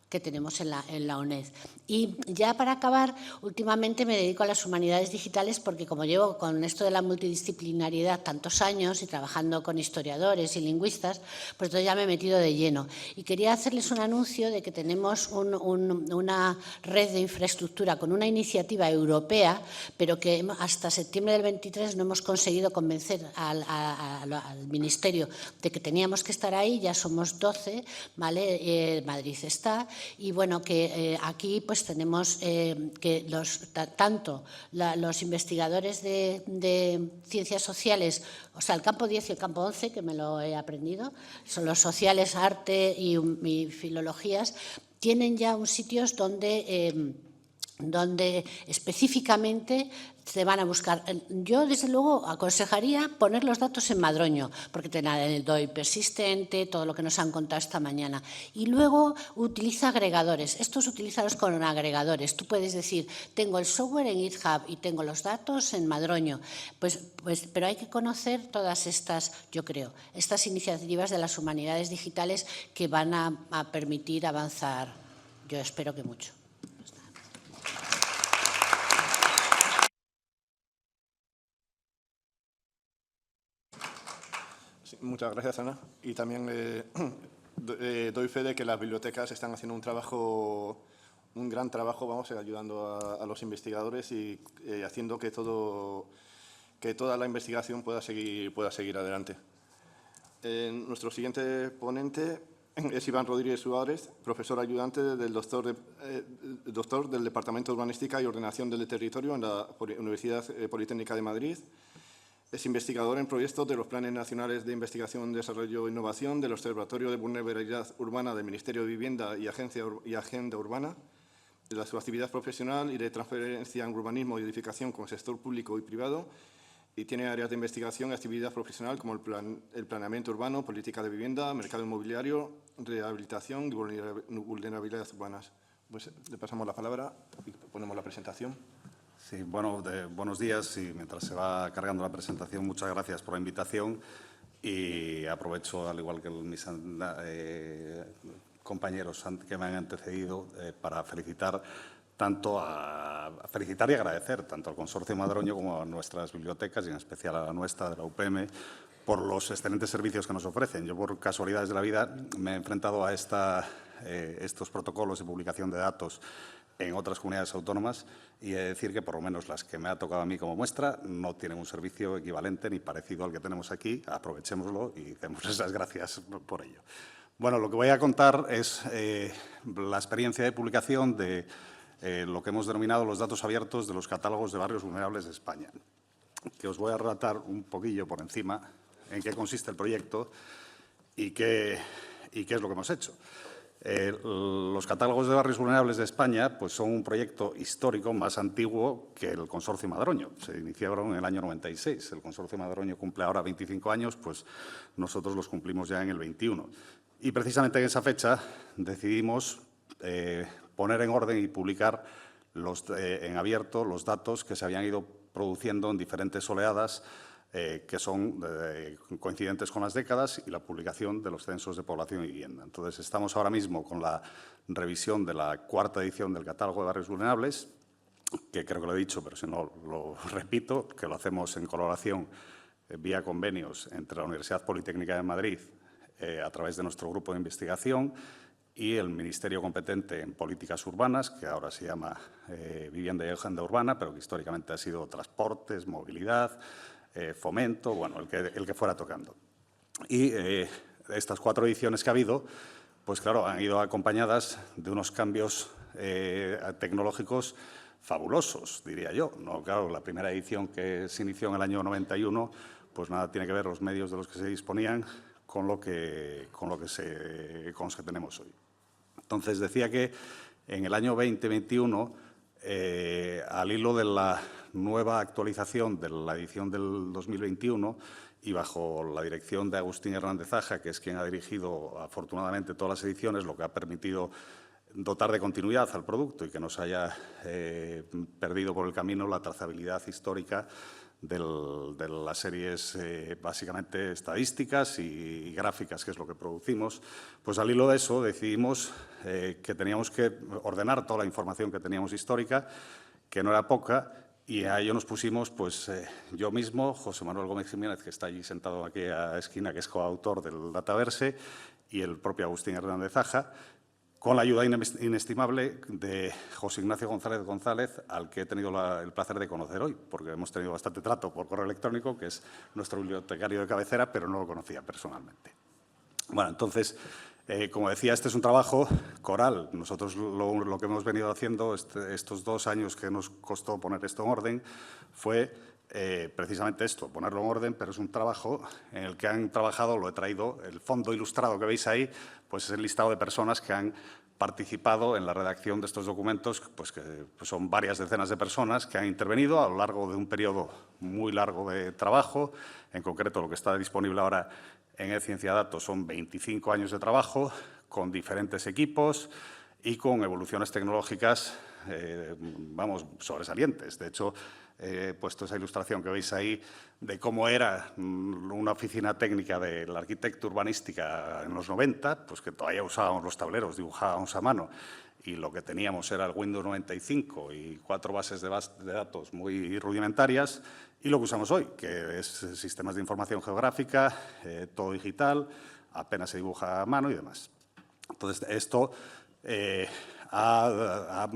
que tenemos en la UNED. Y ya para acabar, últimamente me dedico a las humanidades digitales porque como llevo con esto de la multidisciplinariedad tantos años y trabajando con historiadores y lingüistas, pues entonces ya me he metido de lleno. Y quería hacerles un anuncio de que tenemos una red de infraestructura con una iniciativa europea, pero que hasta septiembre del 23 no hemos conseguido convencer al Ministerio de que teníamos que estar ahí, ya somos 12, ¿vale? Madrid está. Y bueno, que aquí pues tenemos que tanto los investigadores de ciencias sociales, o sea, el campo 10 y el campo 11, que me lo he aprendido, son los sociales, arte y filologías, tienen ya un sitios donde específicamente se van a buscar. Yo, desde luego, aconsejaría poner los datos en Madroño, porque tienen el DOI persistente, todo lo que nos han contado esta mañana. Y luego utiliza agregadores. Estos utilizados con agregadores. Tú puedes decir, tengo el software en GitHub y tengo los datos en Madroño. Pero hay que conocer todas estas, yo creo, estas iniciativas de las humanidades digitales que van a permitir avanzar, yo espero que mucho. Muchas gracias, Ana. Y también doy fe de que las bibliotecas están haciendo un gran trabajo, ayudando a los investigadores y haciendo que toda la investigación pueda seguir adelante. Nuestro siguiente ponente es Iván Rodríguez Suárez, profesor ayudante del doctor del Departamento de Urbanística y Ordenación del Territorio en la Universidad Politécnica de Madrid. Es investigador en proyectos de los Planes Nacionales de Investigación, Desarrollo e Innovación, del Observatorio de Vulnerabilidad Urbana del Ministerio de Vivienda y Agenda Urbana, de su actividad profesional y de transferencia en urbanismo y edificación con sector público y privado, y tiene áreas de investigación y actividad profesional como el planeamiento urbano, política de vivienda, mercado inmobiliario, rehabilitación y vulnerabilidades urbanas. Pues le pasamos la palabra y ponemos la presentación. Sí, buenos días y mientras se va cargando la presentación, muchas gracias por la invitación y aprovecho, al igual que mis compañeros que me han antecedido, para felicitar y agradecer tanto al Consorcio Madroño como a nuestras bibliotecas y en especial a la nuestra de la UPM por los excelentes servicios que nos ofrecen. Yo, por casualidades de la vida, me he enfrentado a estos protocolos de publicación de datos en otras comunidades autónomas y he de decir que por lo menos las que me ha tocado a mí como muestra no tienen un servicio equivalente ni parecido al que tenemos aquí. Aprovechémoslo y démosles las gracias por ello. Bueno, lo que voy a contar es la experiencia de publicación de lo que hemos denominado los datos abiertos de los catálogos de barrios vulnerables de España, que os voy a relatar un poquillo por encima en qué consiste el proyecto y qué es lo que hemos hecho. Los catálogos de barrios vulnerables de España pues son un proyecto histórico más antiguo que el Consorcio Madroño. Se iniciaron en el año 96. El Consorcio Madroño cumple ahora 25 años, pues nosotros los cumplimos ya en el 21. Y precisamente en esa fecha decidimos poner en orden y publicar en abierto los datos que se habían ido produciendo en diferentes oleadas que son coincidentes con las décadas y la publicación de los censos de población y vivienda. Entonces, estamos ahora mismo con la revisión de la 4ª edición del catálogo de barrios vulnerables que creo que lo he dicho, pero si no lo repito, que lo hacemos en colaboración vía convenios entre la Universidad Politécnica de Madrid a través de nuestro grupo de investigación y el Ministerio competente en políticas urbanas, que ahora se llama Vivienda y Agenda Urbana, pero que históricamente ha sido transportes, movilidad, fomento, bueno, el que fuera tocando. Y estas 4 ediciones que ha habido, pues claro, han ido acompañadas de unos cambios tecnológicos fabulosos, diría yo. No, claro, la primera edición que se inició en el año 91, pues nada tiene que ver los medios de los que se disponían con los que tenemos hoy. Entonces, decía que en el año 2021, al hilo de la nueva actualización de la edición del 2021 y bajo la dirección de Agustín Hernández Aja, que es quien ha dirigido afortunadamente todas las ediciones, lo que ha permitido dotar de continuidad al producto y que no se haya perdido por el camino la trazabilidad histórica de las series básicamente estadísticas y gráficas, que es lo que producimos. Pues al hilo de eso decidimos que teníamos que ordenar toda la información que teníamos histórica, que no era poca, y a ello nos pusimos pues, yo mismo, José Manuel Gómez Jiménez, que está allí sentado aquí a la esquina, que es coautor del Dataverse, y el propio Agustín Hernández Aja, con la ayuda inestimable de José Ignacio González González, al que he tenido el placer de conocer hoy, porque hemos tenido bastante trato por correo electrónico, que es nuestro bibliotecario de cabecera, pero no lo conocía personalmente. Bueno, entonces, como decía, este es un trabajo coral. Nosotros lo que hemos venido haciendo estos 2 años que nos costó poner esto en orden fue precisamente esto, ponerlo en orden, pero es un trabajo en el que han trabajado, lo he traído, el fondo ilustrado que veis ahí, pues es el listado de personas que han participado en la redacción de estos documentos, pues que son varias decenas de personas que han intervenido a lo largo de un periodo muy largo de trabajo. En concreto, lo que está disponible ahora en eCiencia Datos son 25 años de trabajo con diferentes equipos y con evoluciones tecnológicas, vamos, sobresalientes. De hecho, he puesto esa ilustración que veis ahí de cómo era una oficina técnica de la arquitectura urbanística en los 90, pues que todavía usábamos los tableros, dibujábamos a mano, y lo que teníamos era el Windows 95 y 4 bases de datos muy rudimentarias, y lo que usamos hoy, que es sistemas de información geográfica, todo digital, apenas se dibuja a mano y demás. Entonces, esto ha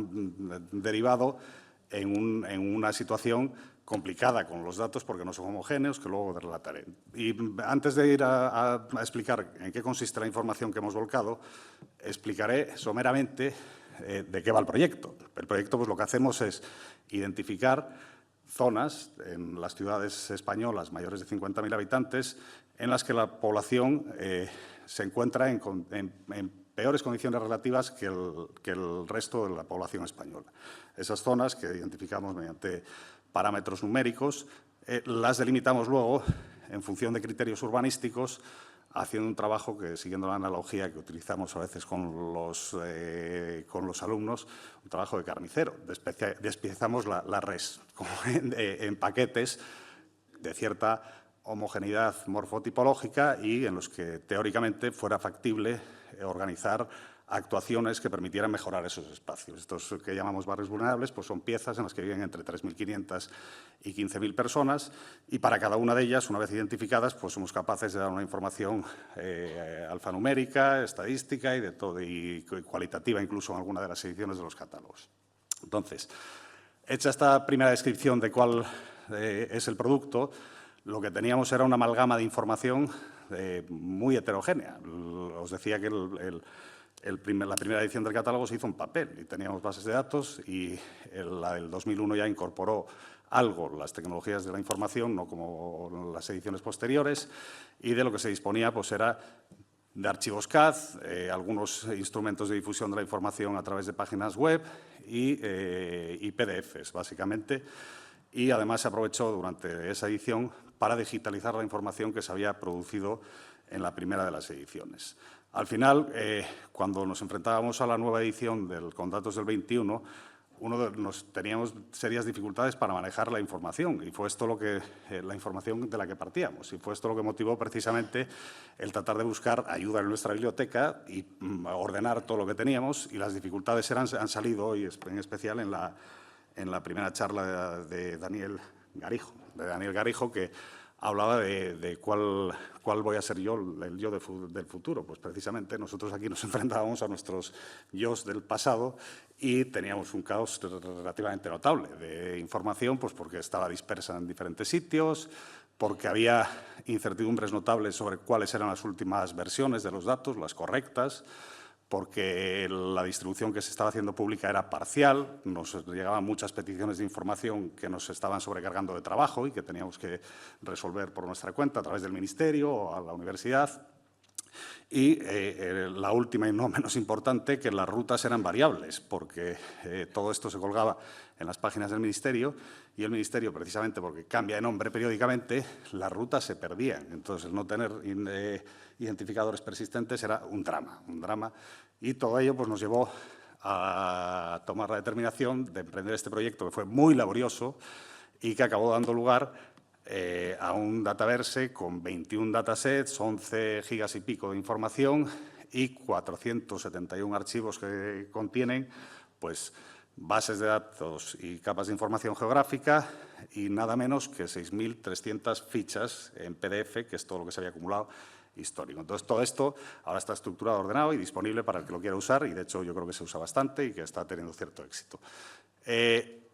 derivado en una situación complicada con los datos porque no son homogéneos, que luego relataré. Y antes de ir a explicar en qué consiste la información que hemos volcado, explicaré someramente de qué va el proyecto. El proyecto, pues lo que hacemos es identificar zonas en las ciudades españolas mayores de 50.000 habitantes en las que la población se encuentra en peores condiciones relativas que el resto de la población española. Esas zonas que identificamos mediante parámetros numéricos, las delimitamos luego en función de criterios urbanísticos, haciendo un trabajo que, siguiendo la analogía que utilizamos a veces con los alumnos, un trabajo de carnicero. Despiezamos la res en paquetes de cierta homogeneidad morfotipológica y en los que teóricamente fuera factible organizar actuaciones que permitieran mejorar esos espacios. Estos que llamamos barrios vulnerables pues son piezas en las que viven entre 3.500 y 15.000 personas y para cada una de ellas, una vez identificadas, pues somos capaces de dar una información alfanumérica, estadística y de todo, y cualitativa incluso en alguna de las ediciones de los catálogos. Entonces, hecha esta primera descripción de cuál es el producto, lo que teníamos era una amalgama de información muy heterogénea. Os decía que la primera edición del catálogo se hizo en papel y teníamos bases de datos y la del 2001 ya incorporó algo, las tecnologías de la información, no como las ediciones posteriores, y de lo que se disponía pues era de archivos CAD, algunos instrumentos de difusión de la información a través de páginas web y PDFs, básicamente. Y además se aprovechó durante esa edición para digitalizar la información que se había producido en la primera de las ediciones. Al final, cuando nos enfrentábamos a la nueva edición con datos del 21, teníamos serias dificultades para manejar la información y fue esto la información de la que partíamos y fue esto lo que motivó precisamente el tratar de buscar ayuda en nuestra biblioteca y ordenar todo lo que teníamos y las dificultades han salido hoy en especial en en la primera charla de Daniel Garijo, que hablaba de cuál voy a ser yo, el yo del futuro. Pues precisamente nosotros aquí nos enfrentábamos a nuestros yos del pasado y teníamos un caos relativamente notable de información, pues porque estaba dispersa en diferentes sitios, porque había incertidumbres notables sobre cuáles eran las últimas versiones de los datos, las correctas, porque la distribución que se estaba haciendo pública era parcial, nos llegaban muchas peticiones de información que nos estaban sobrecargando de trabajo y que teníamos que resolver por nuestra cuenta a través del Ministerio o a la universidad. Y la última y no menos importante, que las rutas eran variables, porque todo esto se colgaba en las páginas del Ministerio y el Ministerio, precisamente porque cambia de nombre periódicamente, las rutas se perdían. Entonces, el no tener identificadores persistentes era un drama. Y todo ello pues, nos llevó a tomar la determinación de emprender este proyecto, que fue muy laborioso y que acabó dando lugar a un dataverse con 21 datasets, 11 gigas y pico de información y 471 archivos que contienen pues, bases de datos y capas de información geográfica y nada menos que 6.300 fichas en PDF, que es todo lo que se había acumulado histórico. Entonces, todo esto ahora está estructurado, ordenado y disponible para el que lo quiera usar y, de hecho, yo creo que se usa bastante y que está teniendo cierto éxito.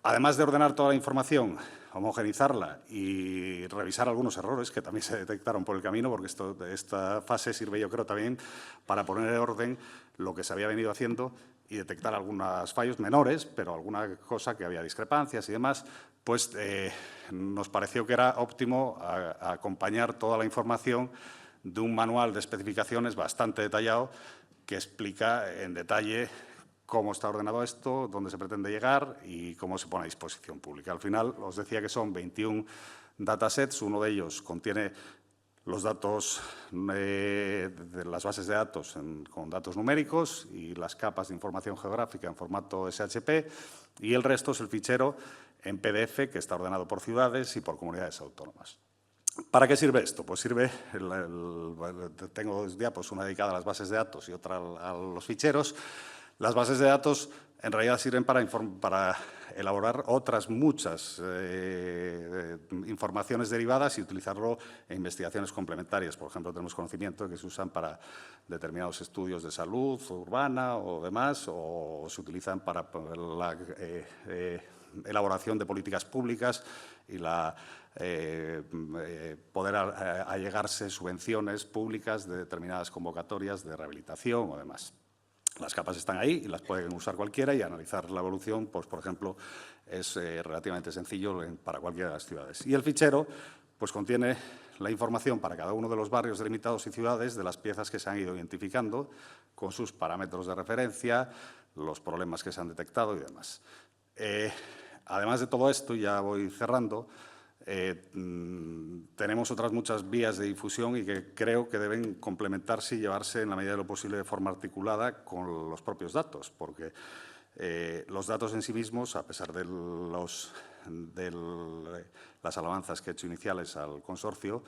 Además de ordenar toda la información, homogeneizarla y revisar algunos errores que también se detectaron por el camino, porque esta fase sirve, yo creo, también para poner en orden lo que se había venido haciendo y detectar algunos fallos menores, pero alguna cosa que había discrepancias y demás, pues nos pareció que era óptimo acompañar toda la información de un manual de especificaciones bastante detallado que explica en detalle cómo está ordenado esto, dónde se pretende llegar y cómo se pone a disposición pública. Al final, os decía que son 21 datasets, uno de ellos contiene los datos de las bases de datos con datos numéricos y las capas de información geográfica en formato SHP y el resto es el fichero en PDF que está ordenado por ciudades y por comunidades autónomas. ¿Para qué sirve esto? Pues sirve, tengo dos diapos, una dedicada a las bases de datos y otra a los ficheros. Las bases de datos en realidad sirven para elaborar otras muchas informaciones derivadas y utilizarlo en investigaciones complementarias. Por ejemplo, tenemos conocimiento que se usan para determinados estudios de salud urbana o demás, o se utilizan para la elaboración de políticas públicas y la poder allegarse subvenciones públicas de determinadas convocatorias de rehabilitación o demás. Las capas están ahí y las pueden usar cualquiera y analizar la evolución, pues, por ejemplo, es relativamente sencillo para cualquiera de las ciudades. Y el fichero pues, contiene la información para cada uno de los barrios delimitados y ciudades de las piezas que se han ido identificando con sus parámetros de referencia, los problemas que se han detectado y demás. Además de todo esto, ya voy cerrando, tenemos otras muchas vías de difusión y que creo que deben complementarse y llevarse en la medida de lo posible de forma articulada con los propios datos, porque los datos en sí mismos, a pesar de las alabanzas que he hecho iniciales al consorcio,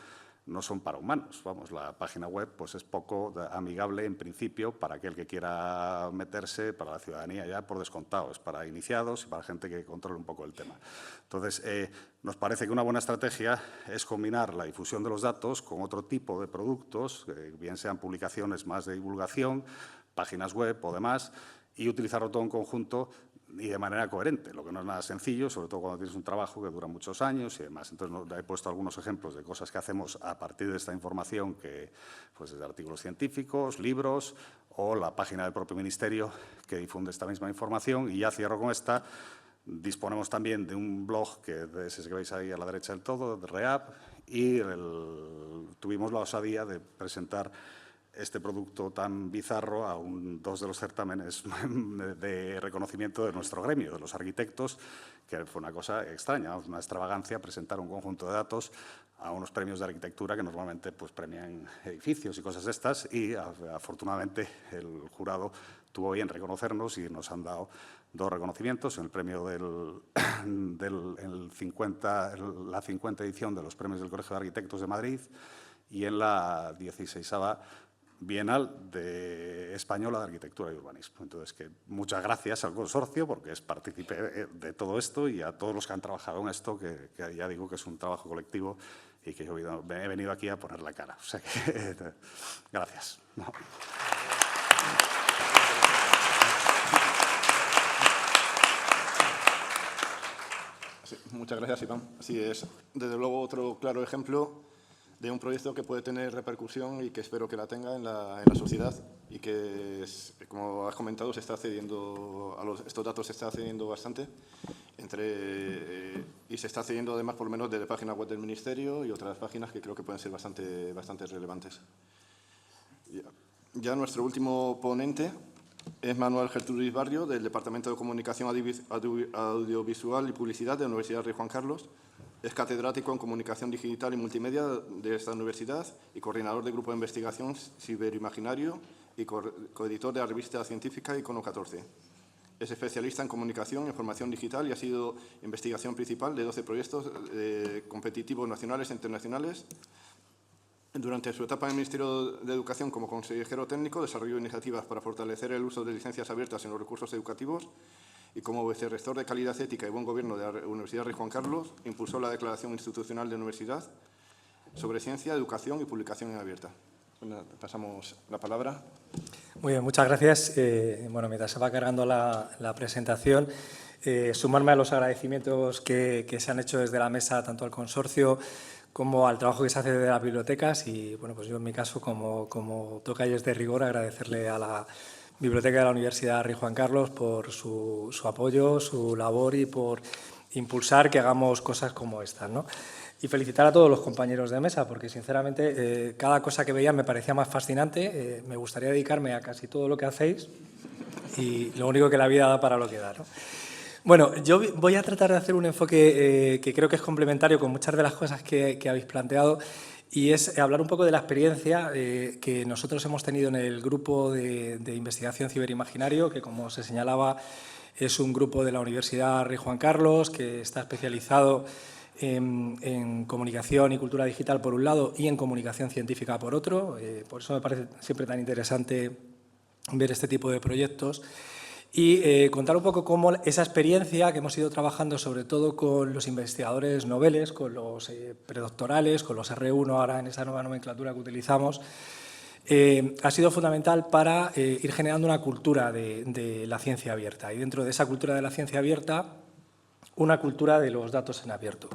no son para humanos. Vamos, la página web pues, es poco amigable en principio para aquel que quiera meterse, para la ciudadanía ya por descontado, es para iniciados y para gente que controle un poco el tema. Entonces, nos parece que una buena estrategia es combinar la difusión de los datos con otro tipo de productos, bien sean publicaciones más de divulgación, páginas web o demás, y utilizarlo todo en conjunto y de manera coherente, lo que no es nada sencillo, sobre todo cuando tienes un trabajo que dura muchos años y demás. Entonces, he puesto algunos ejemplos de cosas que hacemos a partir de esta información, que, pues, desde artículos científicos, libros o la página del propio Ministerio que difunde esta misma información. Y ya cierro con esta. Disponemos también de un blog, que es ese que veis ahí a la derecha del todo, de REAP, y tuvimos la osadía de presentar este producto tan bizarro a dos de los certámenes de reconocimiento de nuestro gremio, de los arquitectos, que fue una cosa extraña, una extravagancia presentar un conjunto de datos a unos premios de arquitectura que normalmente pues, premian edificios y cosas de estas, y afortunadamente el jurado tuvo bien reconocernos y nos han dado dos reconocimientos en el premio la 50 edición de los premios del Colegio de Arquitectos de Madrid y en la 16ª Bienal Española de Arquitectura y Urbanismo. Entonces, que muchas gracias al consorcio porque es partícipe de todo esto y a todos los que han trabajado en esto, que ya digo que es un trabajo colectivo y que yo he venido aquí a poner la cara. O sea que, gracias. Sí, muchas gracias, Iván. Sí, es desde luego otro claro ejemplo de un proyecto que puede tener repercusión y que espero que la tenga en la sociedad y que, como has comentado, se está accediendo estos datos se está accediendo bastante y se está accediendo además por lo menos desde página web del Ministerio y otras páginas que creo que pueden ser bastante relevantes. Ya nuestro último ponente es Manuel Gertrudis Barrio, del Departamento de Comunicación Audiovisual y Publicidad de la Universidad Rey Juan Carlos. Es catedrático en Comunicación Digital y Multimedia de esta universidad y coordinador del Grupo de Investigación Ciberimaginario y coeditor de la revista científica Icono 14. Es especialista en comunicación e información digital y ha sido investigación principal de 12 proyectos competitivos nacionales e internacionales. Durante su etapa en el Ministerio de Educación como consejero técnico, desarrolló iniciativas para fortalecer el uso de licencias abiertas en los recursos educativos y como vicerrector de Calidad Ética y Buen Gobierno de la Universidad Rey Juan Carlos, impulsó la Declaración Institucional de Universidad sobre Ciencia, Educación y Publicación en Abierta. Bueno, pasamos la palabra. Muy bien, muchas gracias. Bueno, mientras se va cargando la presentación, sumarme a los agradecimientos que se han hecho desde la mesa, tanto al consorcio como al trabajo que se hace desde las bibliotecas y, bueno, pues yo en mi caso, como tocayes de rigor, agradecerle a la Biblioteca de la Universidad Rey Juan Carlos por su apoyo, su labor y por impulsar que hagamos cosas como estas, ¿no? Y felicitar a todos los compañeros de mesa, porque sinceramente cada cosa que veía me parecía más fascinante. Me gustaría dedicarme a casi todo lo que hacéis y lo único que la vida da para lo que da, ¿no? Bueno, yo voy a tratar de hacer un enfoque que creo que es complementario con muchas de las cosas que habéis planteado y es hablar un poco de la experiencia que nosotros hemos tenido en el grupo de investigación ciberimaginario, que como se señalaba es un grupo de la Universidad Rey Juan Carlos que está especializado en comunicación y cultura digital por un lado y en comunicación científica por otro. Por eso me parece siempre tan interesante ver este tipo de proyectos. Y contar un poco cómo esa experiencia que hemos ido trabajando sobre todo con los investigadores noveles, con los predoctorales, con los R1 ahora en esa nueva nomenclatura que utilizamos, ha sido fundamental para ir generando una cultura de la ciencia abierta y dentro de esa cultura de la ciencia abierta una cultura de los datos en abierto.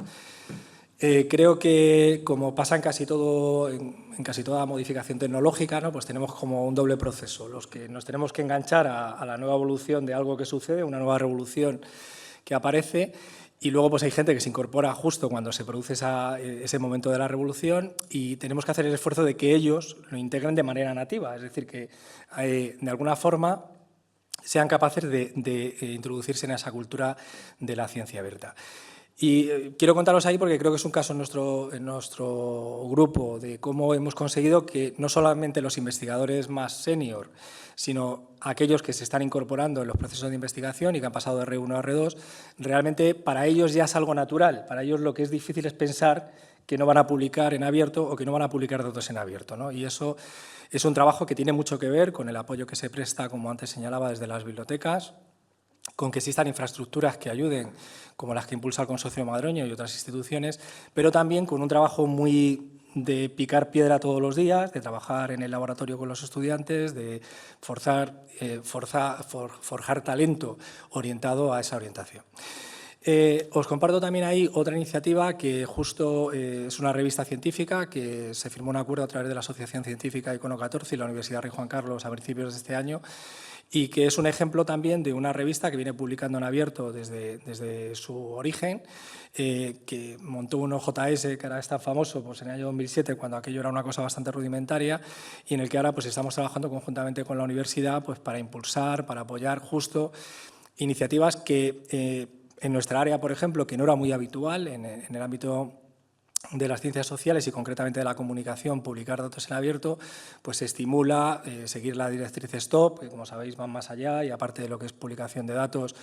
Creo que, como pasa en casi toda modificación tecnológica, ¿no? Pues tenemos como un doble proceso. Los que nos tenemos que enganchar a la nueva evolución de algo que sucede, una nueva revolución que aparece, y luego pues hay gente que se incorpora justo cuando se produce ese momento de la revolución y tenemos que hacer el esfuerzo de que ellos lo integren de manera nativa, es decir, que de alguna forma sean capaces de introducirse en esa cultura de la ciencia abierta. Y quiero contaros ahí porque creo que es un caso en nuestro grupo de cómo hemos conseguido que no solamente los investigadores más senior, sino aquellos que se están incorporando en los procesos de investigación y que han pasado de R1 a R2, realmente para ellos ya es algo natural. Para ellos lo que es difícil es pensar que no van a publicar en abierto o que no van a publicar datos en abierto, ¿no? Y eso es un trabajo que tiene mucho que ver con el apoyo que se presta, como antes señalaba, desde las bibliotecas, con que existan infraestructuras que ayuden, como las que impulsa el Consorcio Madroño y otras instituciones, pero también con un trabajo muy de picar piedra todos los días, de trabajar en el laboratorio con los estudiantes, de forjar talento orientado a esa orientación. Os comparto también ahí otra iniciativa que justo es una revista científica que se firmó un acuerdo a través de la Asociación Científica Icono 14 y la Universidad Rey Juan Carlos a principios de este año, y que es un ejemplo también de una revista que viene publicando en abierto desde su origen, que montó un OJS que ahora está famoso pues, en el año 2007, cuando aquello era una cosa bastante rudimentaria, y en el que ahora pues, estamos trabajando conjuntamente con la universidad pues, para impulsar, para apoyar justo iniciativas que en nuestra área, por ejemplo, que no era muy habitual en el ámbito de las ciencias sociales y concretamente de la comunicación, publicar datos en abierto, pues se estimula seguir la directriz STOP, que como sabéis van más allá y aparte de lo que es publicación de datos,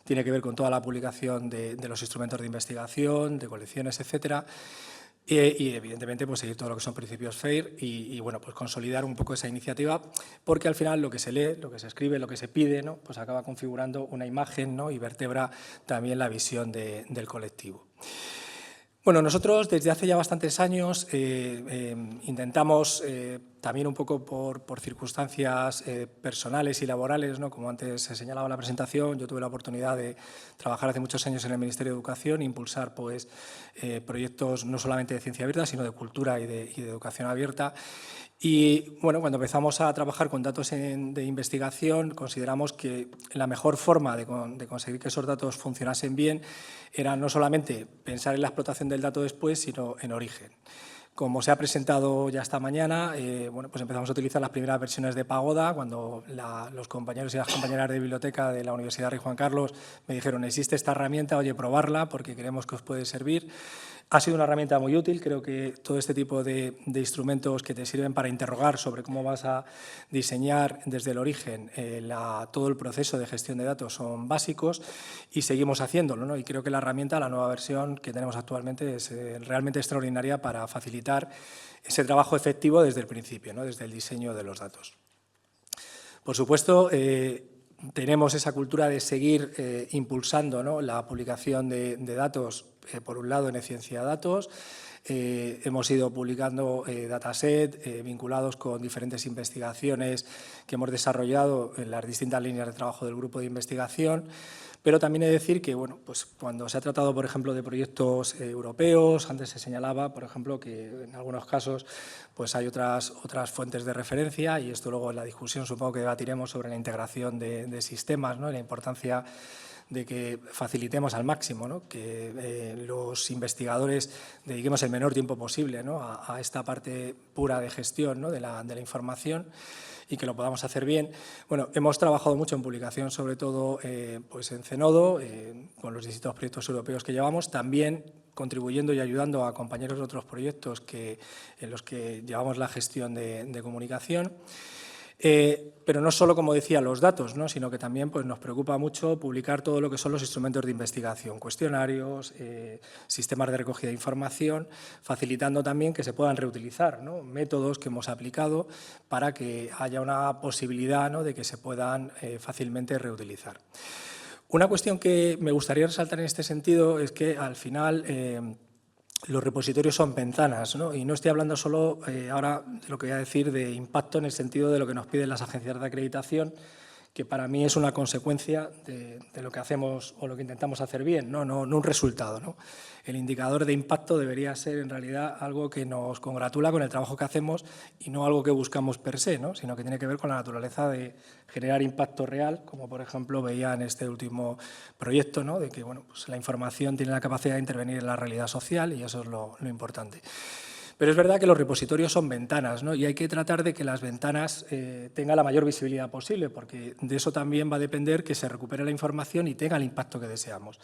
tiene que ver con toda la publicación de los instrumentos de investigación, de colecciones, etcétera. Y evidentemente, pues seguir todo lo que son principios FAIR y bueno, pues consolidar un poco esa iniciativa, porque al final lo que se lee, lo que se escribe, lo que se pide, ¿no? Pues acaba configurando una imagen, ¿no? Y vertebra también la visión del colectivo. Bueno, nosotros desde hace ya bastantes años intentamos, también un poco por circunstancias personales y laborales, ¿no? Como antes se señalaba en la presentación, yo tuve la oportunidad de trabajar hace muchos años en el Ministerio de Educación e impulsar pues, proyectos no solamente de ciencia abierta, sino de cultura y de educación abierta. Y bueno, cuando empezamos a trabajar con datos de investigación, consideramos que la mejor forma de conseguir que esos datos funcionasen bien era no solamente pensar en la explotación del dato después, sino en origen. Como se ha presentado ya esta mañana, bueno, pues empezamos a utilizar las primeras versiones de Pagoda, cuando los compañeros y las compañeras de biblioteca de la Universidad Rey Juan Carlos me dijeron, existe esta herramienta, oye, probarla porque creemos que os puede servir. Ha sido una herramienta muy útil, creo que todo este tipo de instrumentos que te sirven para interrogar sobre cómo vas a diseñar desde el origen todo el proceso de gestión de datos son básicos y seguimos haciéndolo, ¿no? Y creo que la herramienta, la nueva versión que tenemos actualmente es realmente extraordinaria para facilitar ese trabajo efectivo desde el principio, ¿no? Desde el diseño de los datos. Por supuesto, tenemos esa cultura de seguir impulsando, ¿no? La publicación de datos, por un lado en Ciencia Datos. Hemos ido publicando datasets vinculados con diferentes investigaciones que hemos desarrollado en las distintas líneas de trabajo del grupo de investigación. Pero también he de decir que bueno, pues cuando se ha tratado, por ejemplo, de proyectos europeos, antes se señalaba, por ejemplo, que en algunos casos pues hay otras fuentes de referencia y esto luego en la discusión supongo que debatiremos sobre la integración de sistemas, ¿no? Y la importancia de que facilitemos al máximo, ¿no? Que los investigadores dediquemos el menor tiempo posible, ¿no? a esta parte pura de gestión, ¿no? de la información y que lo podamos hacer bien. Bueno, hemos trabajado mucho en publicación, sobre todo pues en Zenodo, con los distintos proyectos europeos que llevamos, también contribuyendo y ayudando a compañeros de otros proyectos en los que llevamos la gestión de comunicación. Pero no solo, como decía, los datos, ¿no? Sino que también pues, nos preocupa mucho publicar todo lo que son los instrumentos de investigación, cuestionarios, sistemas de recogida de información, facilitando también que se puedan reutilizar, ¿no? Métodos que hemos aplicado para que haya una posibilidad, ¿no? De que se puedan fácilmente reutilizar. Una cuestión que me gustaría resaltar en este sentido es que al final los repositorios son ventanas, ¿no? Y no estoy hablando solo ahora de lo que voy a decir de impacto en el sentido de lo que nos piden las agencias de acreditación, que para mí es una consecuencia de lo que hacemos o lo que intentamos hacer bien, no un resultado, ¿no? El indicador de impacto debería ser en realidad algo que nos congratula con el trabajo que hacemos y no algo que buscamos per se, ¿no? Sino que tiene que ver con la naturaleza de generar impacto real, como por ejemplo veía en este último proyecto, ¿no? De que bueno, pues la información tiene la capacidad de intervenir en la realidad social y eso es lo importante. Pero es verdad que los repositorios son ventanas, ¿no? Y hay que tratar de que las ventanas tengan la mayor visibilidad posible, porque de eso también va a depender que se recupere la información y tenga el impacto que deseamos.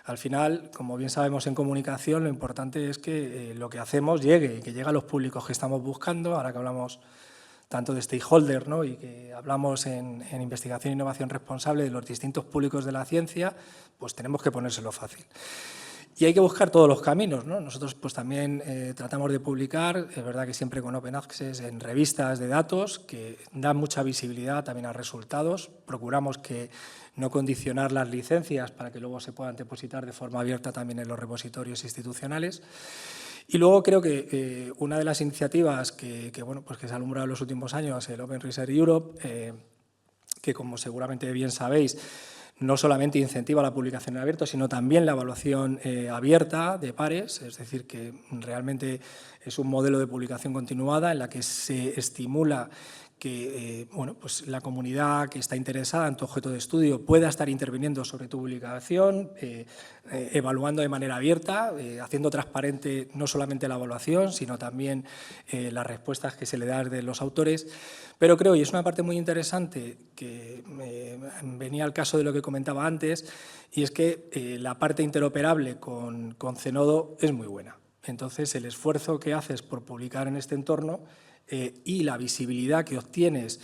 Al final, como bien sabemos en comunicación, lo importante es que lo que hacemos llegue y que llegue a los públicos que estamos buscando, ahora que hablamos tanto de stakeholder, ¿no? Y que hablamos en investigación e innovación responsable de los distintos públicos de la ciencia, pues tenemos que ponérselo fácil. Y hay que buscar todos los caminos, ¿no? Nosotros pues, también tratamos de publicar, es verdad que siempre con Open Access, en revistas de datos que dan mucha visibilidad también a resultados. Procuramos que no condicionar las licencias para que luego se puedan depositar de forma abierta también en los repositorios institucionales. Y luego creo que una de las iniciativas que se ha alumbrado en los últimos años, el Open Research Europe, que como seguramente bien sabéis, no solamente incentiva la publicación en abierto, sino también la evaluación abierta de pares, es decir, que realmente es un modelo de publicación continuada en la que se estimula que pues la comunidad que está interesada en tu objeto de estudio pueda estar interviniendo sobre tu publicación, evaluando de manera abierta, haciendo transparente no solamente la evaluación, sino también las respuestas que se le dan de los autores. Pero creo, y es una parte muy interesante, que venía al caso de lo que comentaba antes, y es que la parte interoperable con Zenodo es muy buena. Entonces, el esfuerzo que haces por publicar en este entorno y la visibilidad que obtienes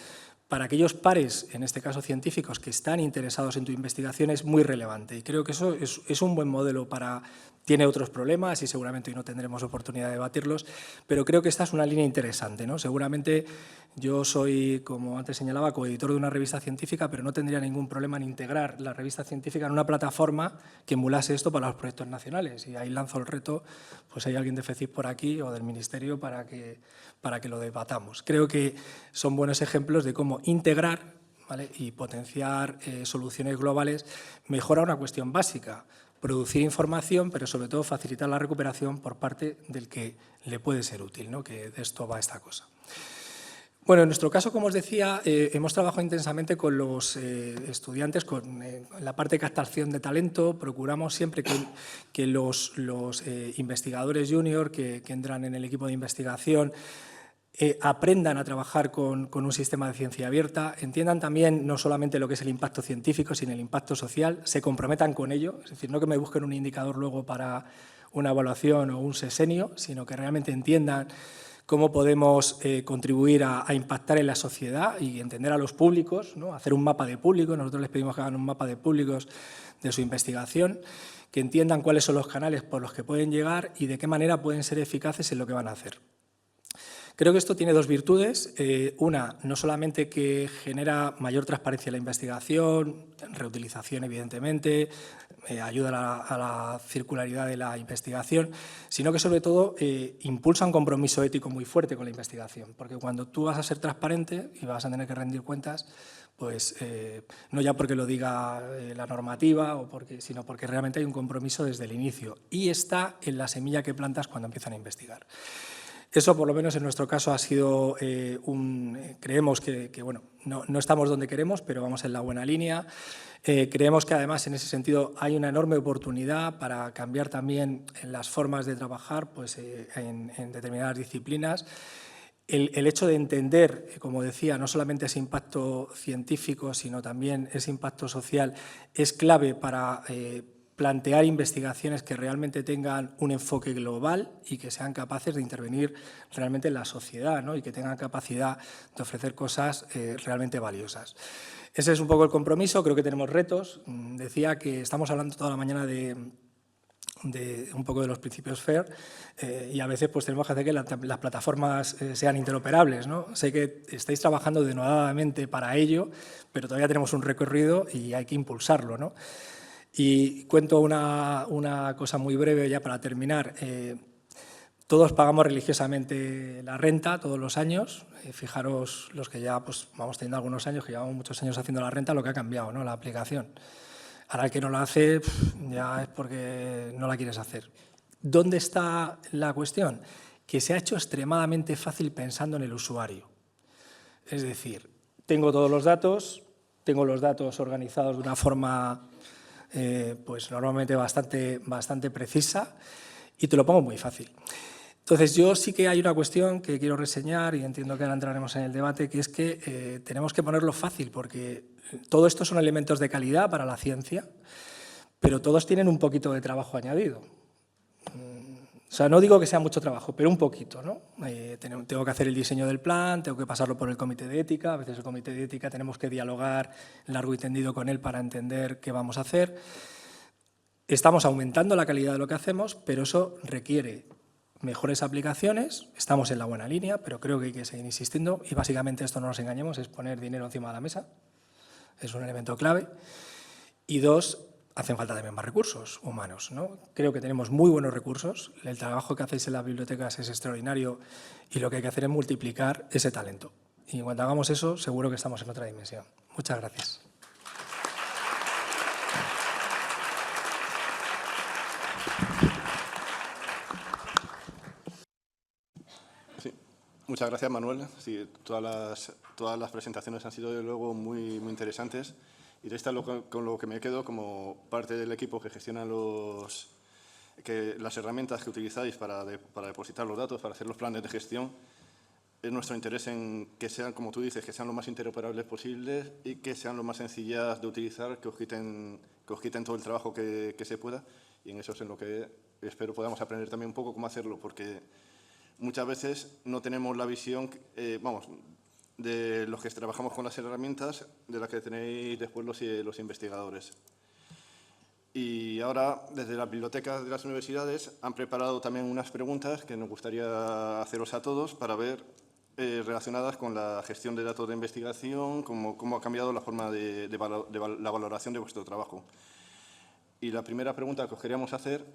para aquellos pares, en este caso científicos, que están interesados en tu investigación es muy relevante. Y creo que eso es un buen modelo para Tiene otros problemas y seguramente hoy no tendremos oportunidad de debatirlos, pero creo que esta es una línea interesante, ¿no? Seguramente yo soy, como antes señalaba, coeditor de una revista científica, pero no tendría ningún problema en integrar la revista científica en una plataforma que emulase esto para los proyectos nacionales. Y ahí lanzo el reto, pues hay alguien de FECIP por aquí o del Ministerio para que lo debatamos. Creo que son buenos ejemplos de cómo integrar, ¿vale?, y potenciar soluciones globales mejora una cuestión básica: producir información, pero sobre todo facilitar la recuperación por parte del que le puede ser útil, ¿no?, que de esto va esta cosa. Bueno, en nuestro caso, como os decía, hemos trabajado intensamente con los estudiantes, con la parte de captación de talento. Procuramos siempre que los investigadores junior que entran en el equipo de investigación aprendan a trabajar con un sistema de ciencia abierta, entiendan también no solamente lo que es el impacto científico, sino el impacto social, se comprometan con ello, es decir, no que me busquen un indicador luego para una evaluación o un sexenio, sino que realmente entiendan cómo podemos contribuir a impactar en la sociedad y entender a los públicos, ¿no?, hacer un mapa de públicos. Nosotros les pedimos que hagan un mapa de públicos de su investigación, que entiendan cuáles son los canales por los que pueden llegar y de qué manera pueden ser eficaces en lo que van a hacer. Creo que esto tiene dos virtudes. Una, no solamente que genera mayor transparencia en la investigación, reutilización evidentemente, ayuda a la circularidad de la investigación, sino que sobre todo impulsa un compromiso ético muy fuerte con la investigación, porque cuando tú vas a ser transparente y vas a tener que rendir cuentas, pues no ya porque lo diga la normativa, sino porque realmente hay un compromiso desde el inicio y está en la semilla que plantas cuando empiezan a investigar. Eso, por lo menos en nuestro caso, ha sido creemos que bueno, no estamos donde queremos, pero vamos en la buena línea. Creemos que, además, en ese sentido hay una enorme oportunidad para cambiar también las formas de trabajar, pues, en determinadas disciplinas. El hecho de entender, como decía, no solamente ese impacto científico, sino también ese impacto social, es clave para plantear investigaciones que realmente tengan un enfoque global y que sean capaces de intervenir realmente en la sociedad, ¿no?, y que tengan capacidad de ofrecer cosas realmente valiosas. Ese es un poco el compromiso. Creo que tenemos retos. Decía que estamos hablando toda la mañana de un poco de los principios FAIR y a veces pues tenemos que hacer que las plataformas sean interoperables, ¿no? Sé que estáis trabajando denodadamente para ello, pero todavía tenemos un recorrido y hay que impulsarlo, ¿no? Y cuento una cosa muy breve ya para terminar. Todos pagamos religiosamente la renta todos los años. Fijaros, los que ya pues, vamos teniendo algunos años, que llevamos muchos años haciendo la renta, lo que ha cambiado, ¿no?, la aplicación. Ahora el que no la hace ya es porque no la quieres hacer. ¿Dónde está la cuestión? Que se ha hecho extremadamente fácil pensando en el usuario. Es decir, tengo todos los datos, tengo los datos organizados de una forma pues normalmente bastante precisa y te lo pongo muy fácil. Entonces, yo sí que hay una cuestión que quiero reseñar y entiendo que ahora entraremos en el debate, que es que tenemos que ponerlo fácil porque todo esto son elementos de calidad para la ciencia, pero todos tienen un poquito de trabajo añadido. O sea, no digo que sea mucho trabajo, pero un poquito, ¿no? Tengo que hacer el diseño del plan, tengo que pasarlo por el comité de ética. A veces el comité de ética tenemos que dialogar largo y tendido con él para entender qué vamos a hacer. Estamos aumentando la calidad de lo que hacemos, pero eso requiere mejores aplicaciones. Estamos en la buena línea, pero creo que hay que seguir insistiendo y básicamente esto, no nos engañemos, es poner dinero encima de la mesa. Es un elemento clave. Y dos, hacen falta también más recursos humanos, ¿no? Creo que tenemos muy buenos recursos. El trabajo que hacéis en las bibliotecas es extraordinario y lo que hay que hacer es multiplicar ese talento. Y cuando hagamos eso, seguro que estamos en otra dimensión. Muchas gracias. Sí. Muchas gracias, Manuel. Sí, todas las presentaciones han sido, de luego, muy interesantes. Y esta es con lo que me quedo como parte del equipo que gestiona las herramientas que utilizáis para depositar los datos, para hacer los planes de gestión. Es nuestro interés en que sean, como tú dices, que sean lo más interoperables posibles y que sean lo más sencillas de utilizar, que os quiten todo el trabajo que se pueda. Y en eso es en lo que espero podamos aprender también un poco cómo hacerlo, porque muchas veces no tenemos la visión, de los que trabajamos con las herramientas, de las que tenéis después los investigadores. Y ahora, desde las bibliotecas de las universidades, han preparado también unas preguntas que nos gustaría haceros a todos para ver relacionadas con la gestión de datos de investigación, cómo ha cambiado la forma de la valoración de vuestro trabajo. Y la primera pregunta que os queríamos hacer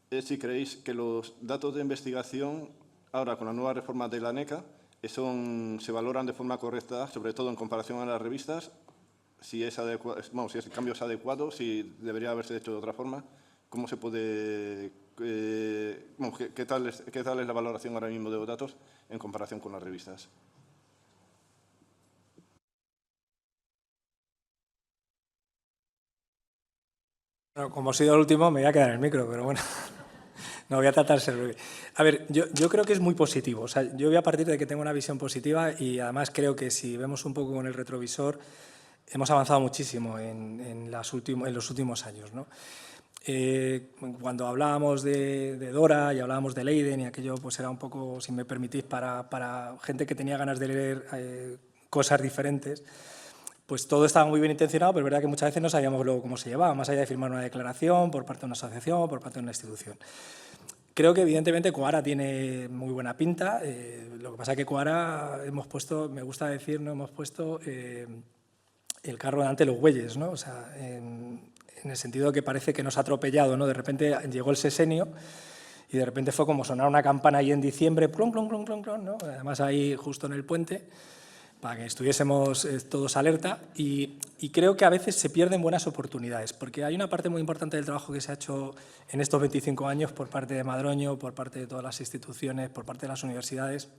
es si creéis que los datos de investigación, ahora con la nueva reforma de la NECA, se valoran de forma correcta, sobre todo en comparación a las revistas, si el cambio es adecuado, si debería haberse hecho de otra forma, cómo se puede, qué tal es la valoración ahora mismo de los datos en comparación con las revistas. Bueno, como he sido el último, me voy a quedar en el micro, pero bueno, no voy a tratar de ser breve. A ver, yo creo que es muy positivo. O sea, yo voy a partir de que tengo una visión positiva y además creo que si vemos un poco con el retrovisor, hemos avanzado muchísimo en los últimos años, ¿no? Cuando hablábamos de Dora y hablábamos de Leiden y aquello pues era un poco, si me permitís, para gente que tenía ganas de leer cosas diferentes, pues todo estaba muy bien intencionado, pero es verdad que muchas veces no sabíamos luego cómo se llevaba, más allá de firmar una declaración por parte de una asociación, por parte de una institución. Creo que evidentemente Coara tiene muy buena pinta, lo que pasa es que Coara hemos puesto, me gusta decir, no hemos puesto el carro delante de los bueyes, ¿no? O sea, en el sentido de que parece que nos ha atropellado, ¿no? De repente llegó el sesenio y de repente fue como sonar una campana ahí en diciembre, plom, plom, plom, plom, plom, ¿no? Además ahí justo en el puente, para que estuviésemos todos alerta y creo que a veces se pierden buenas oportunidades, porque hay una parte muy importante del trabajo que se ha hecho en estos 25 años por parte de Madroño, por parte de todas las instituciones, por parte de las universidades,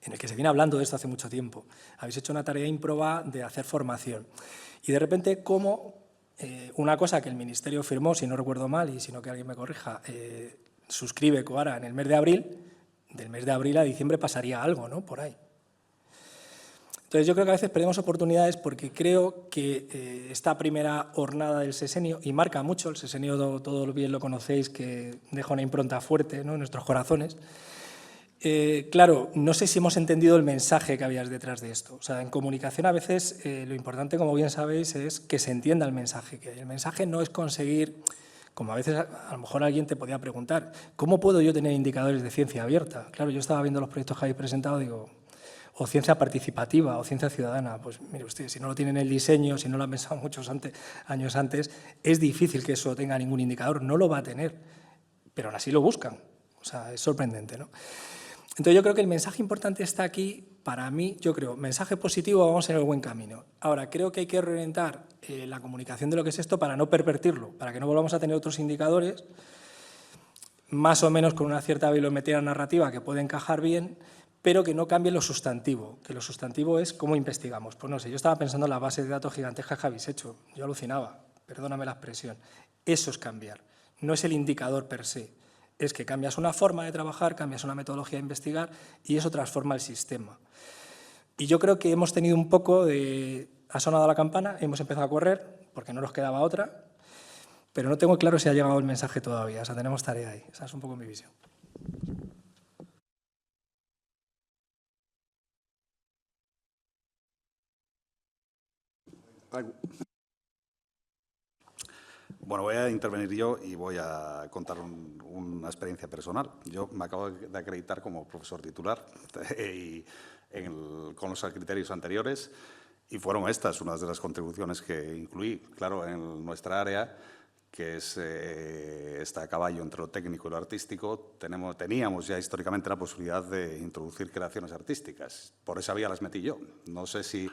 en el que se viene hablando de esto hace mucho tiempo. Habéis hecho una tarea ímproba de hacer formación. Y de repente, como una cosa que el Ministerio firmó, si no recuerdo mal, y si no que alguien me corrija, suscribe Coara en el mes de abril, del mes de abril a diciembre pasaría algo, ¿no? Por ahí. Entonces, yo creo que a veces perdemos oportunidades porque creo que esta primera hornada del sesenio, y marca mucho, el sesenio todo bien lo conocéis, que deja una impronta fuerte, ¿no?, en nuestros corazones. Claro, no sé si hemos entendido el mensaje que había detrás de esto. O sea, en comunicación a veces lo importante, como bien sabéis, es que se entienda el mensaje que hay. El mensaje no es conseguir, como a veces a lo mejor alguien te podía preguntar, ¿cómo puedo yo tener indicadores de ciencia abierta? Claro, yo estaba viendo los proyectos que habéis presentado, digo, o ciencia participativa o ciencia ciudadana. Pues mire usted, si no lo tienen en el diseño, si no lo han pensado muchos años antes, es difícil que eso tenga ningún indicador, no lo va a tener, pero aún así lo buscan. O sea, es sorprendente, ¿no? Entonces, yo creo que el mensaje importante está aquí, para mí, yo creo, mensaje positivo, vamos en el buen camino. Ahora, creo que hay que reorientar la comunicación de lo que es esto para no pervertirlo, para que no volvamos a tener otros indicadores, más o menos con una cierta bibliometría narrativa que puede encajar bien, pero que no cambie lo sustantivo, que lo sustantivo es cómo investigamos. Pues no sé, yo estaba pensando en la base de datos gigantescas que habéis hecho, yo alucinaba, perdóname la expresión. Eso es cambiar, no es el indicador per se. Es que cambias una forma de trabajar, cambias una metodología de investigar y eso transforma el sistema. Y yo creo que hemos tenido un poco de... Ha sonado la campana, hemos empezado a correr, porque no nos quedaba otra, pero no tengo claro si ha llegado el mensaje todavía. O sea, tenemos tarea ahí. Esa es un poco mi visión. Bueno, voy a intervenir yo y voy a contar una experiencia personal. Yo me acabo de acreditar como profesor titular con los criterios anteriores y fueron estas unas de las contribuciones que incluí. Claro, en nuestra área, que está a caballo entre lo técnico y lo artístico, teníamos ya históricamente la posibilidad de introducir creaciones artísticas. Por esa vía las metí yo. No sé si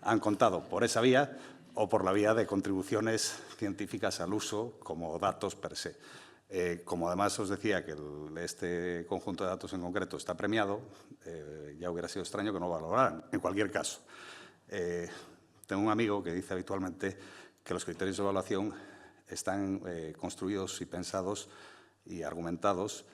han contado por esa vía o por la vía de contribuciones científicas al uso como datos per se. Como además os decía que este conjunto de datos en concreto está premiado, ya hubiera sido extraño que no lo valoraran. En cualquier caso, tengo un amigo que dice habitualmente que los criterios de evaluación están construidos y pensados y argumentados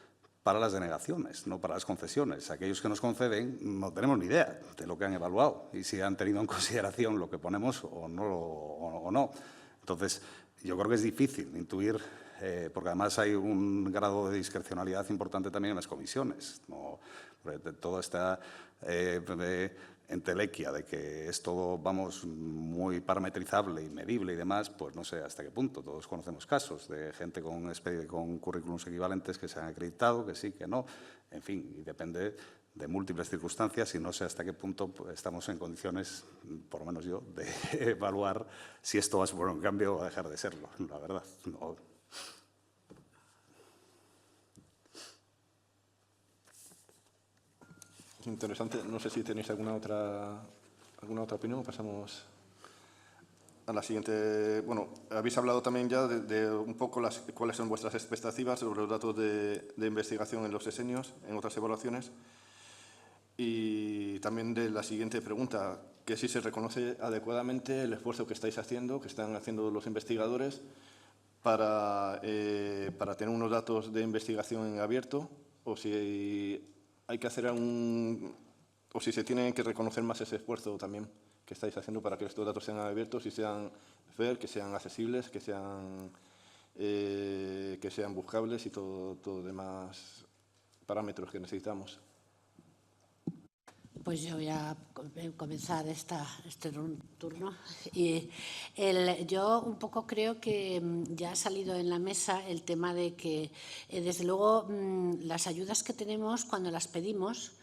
para las denegaciones, no para las concesiones. Aquellos que nos conceden no tenemos ni idea de lo que han evaluado y si han tenido en consideración lo que ponemos o no. Entonces, yo creo que es difícil intuir porque además hay un grado de discrecionalidad importante también en las comisiones, ¿no? Toda esta entelequia de que es todo, vamos, muy parametrizable y medible y demás, pues no sé hasta qué punto. Todos conocemos casos de gente con currículums equivalentes que se han acreditado, que sí, que no, en fin, y depende de múltiples circunstancias y no sé hasta qué punto estamos en condiciones, por lo menos yo, de evaluar si esto va a suponer un cambio o a dejar de serlo, la verdad. No. Interesante. No sé si tenéis alguna otra opinión. Pasamos a la siguiente. Bueno, habéis hablado también ya de un poco cuáles son vuestras expectativas sobre los datos de investigación en los sexenios, en otras evaluaciones. Y también de la siguiente pregunta, que si se reconoce adecuadamente el esfuerzo que estáis haciendo, que están haciendo los investigadores para tener unos datos de investigación en abierto, o si hay que hacer o si se tiene que reconocer más ese esfuerzo también que estáis haciendo para que estos datos sean abiertos y sean fair, que sean accesibles, que sean buscables y todo demás parámetros que necesitamos. Pues yo voy a comenzar este turno. Y yo un poco creo que ya ha salido en la mesa el tema de que, desde luego, las ayudas que tenemos, cuando las pedimos,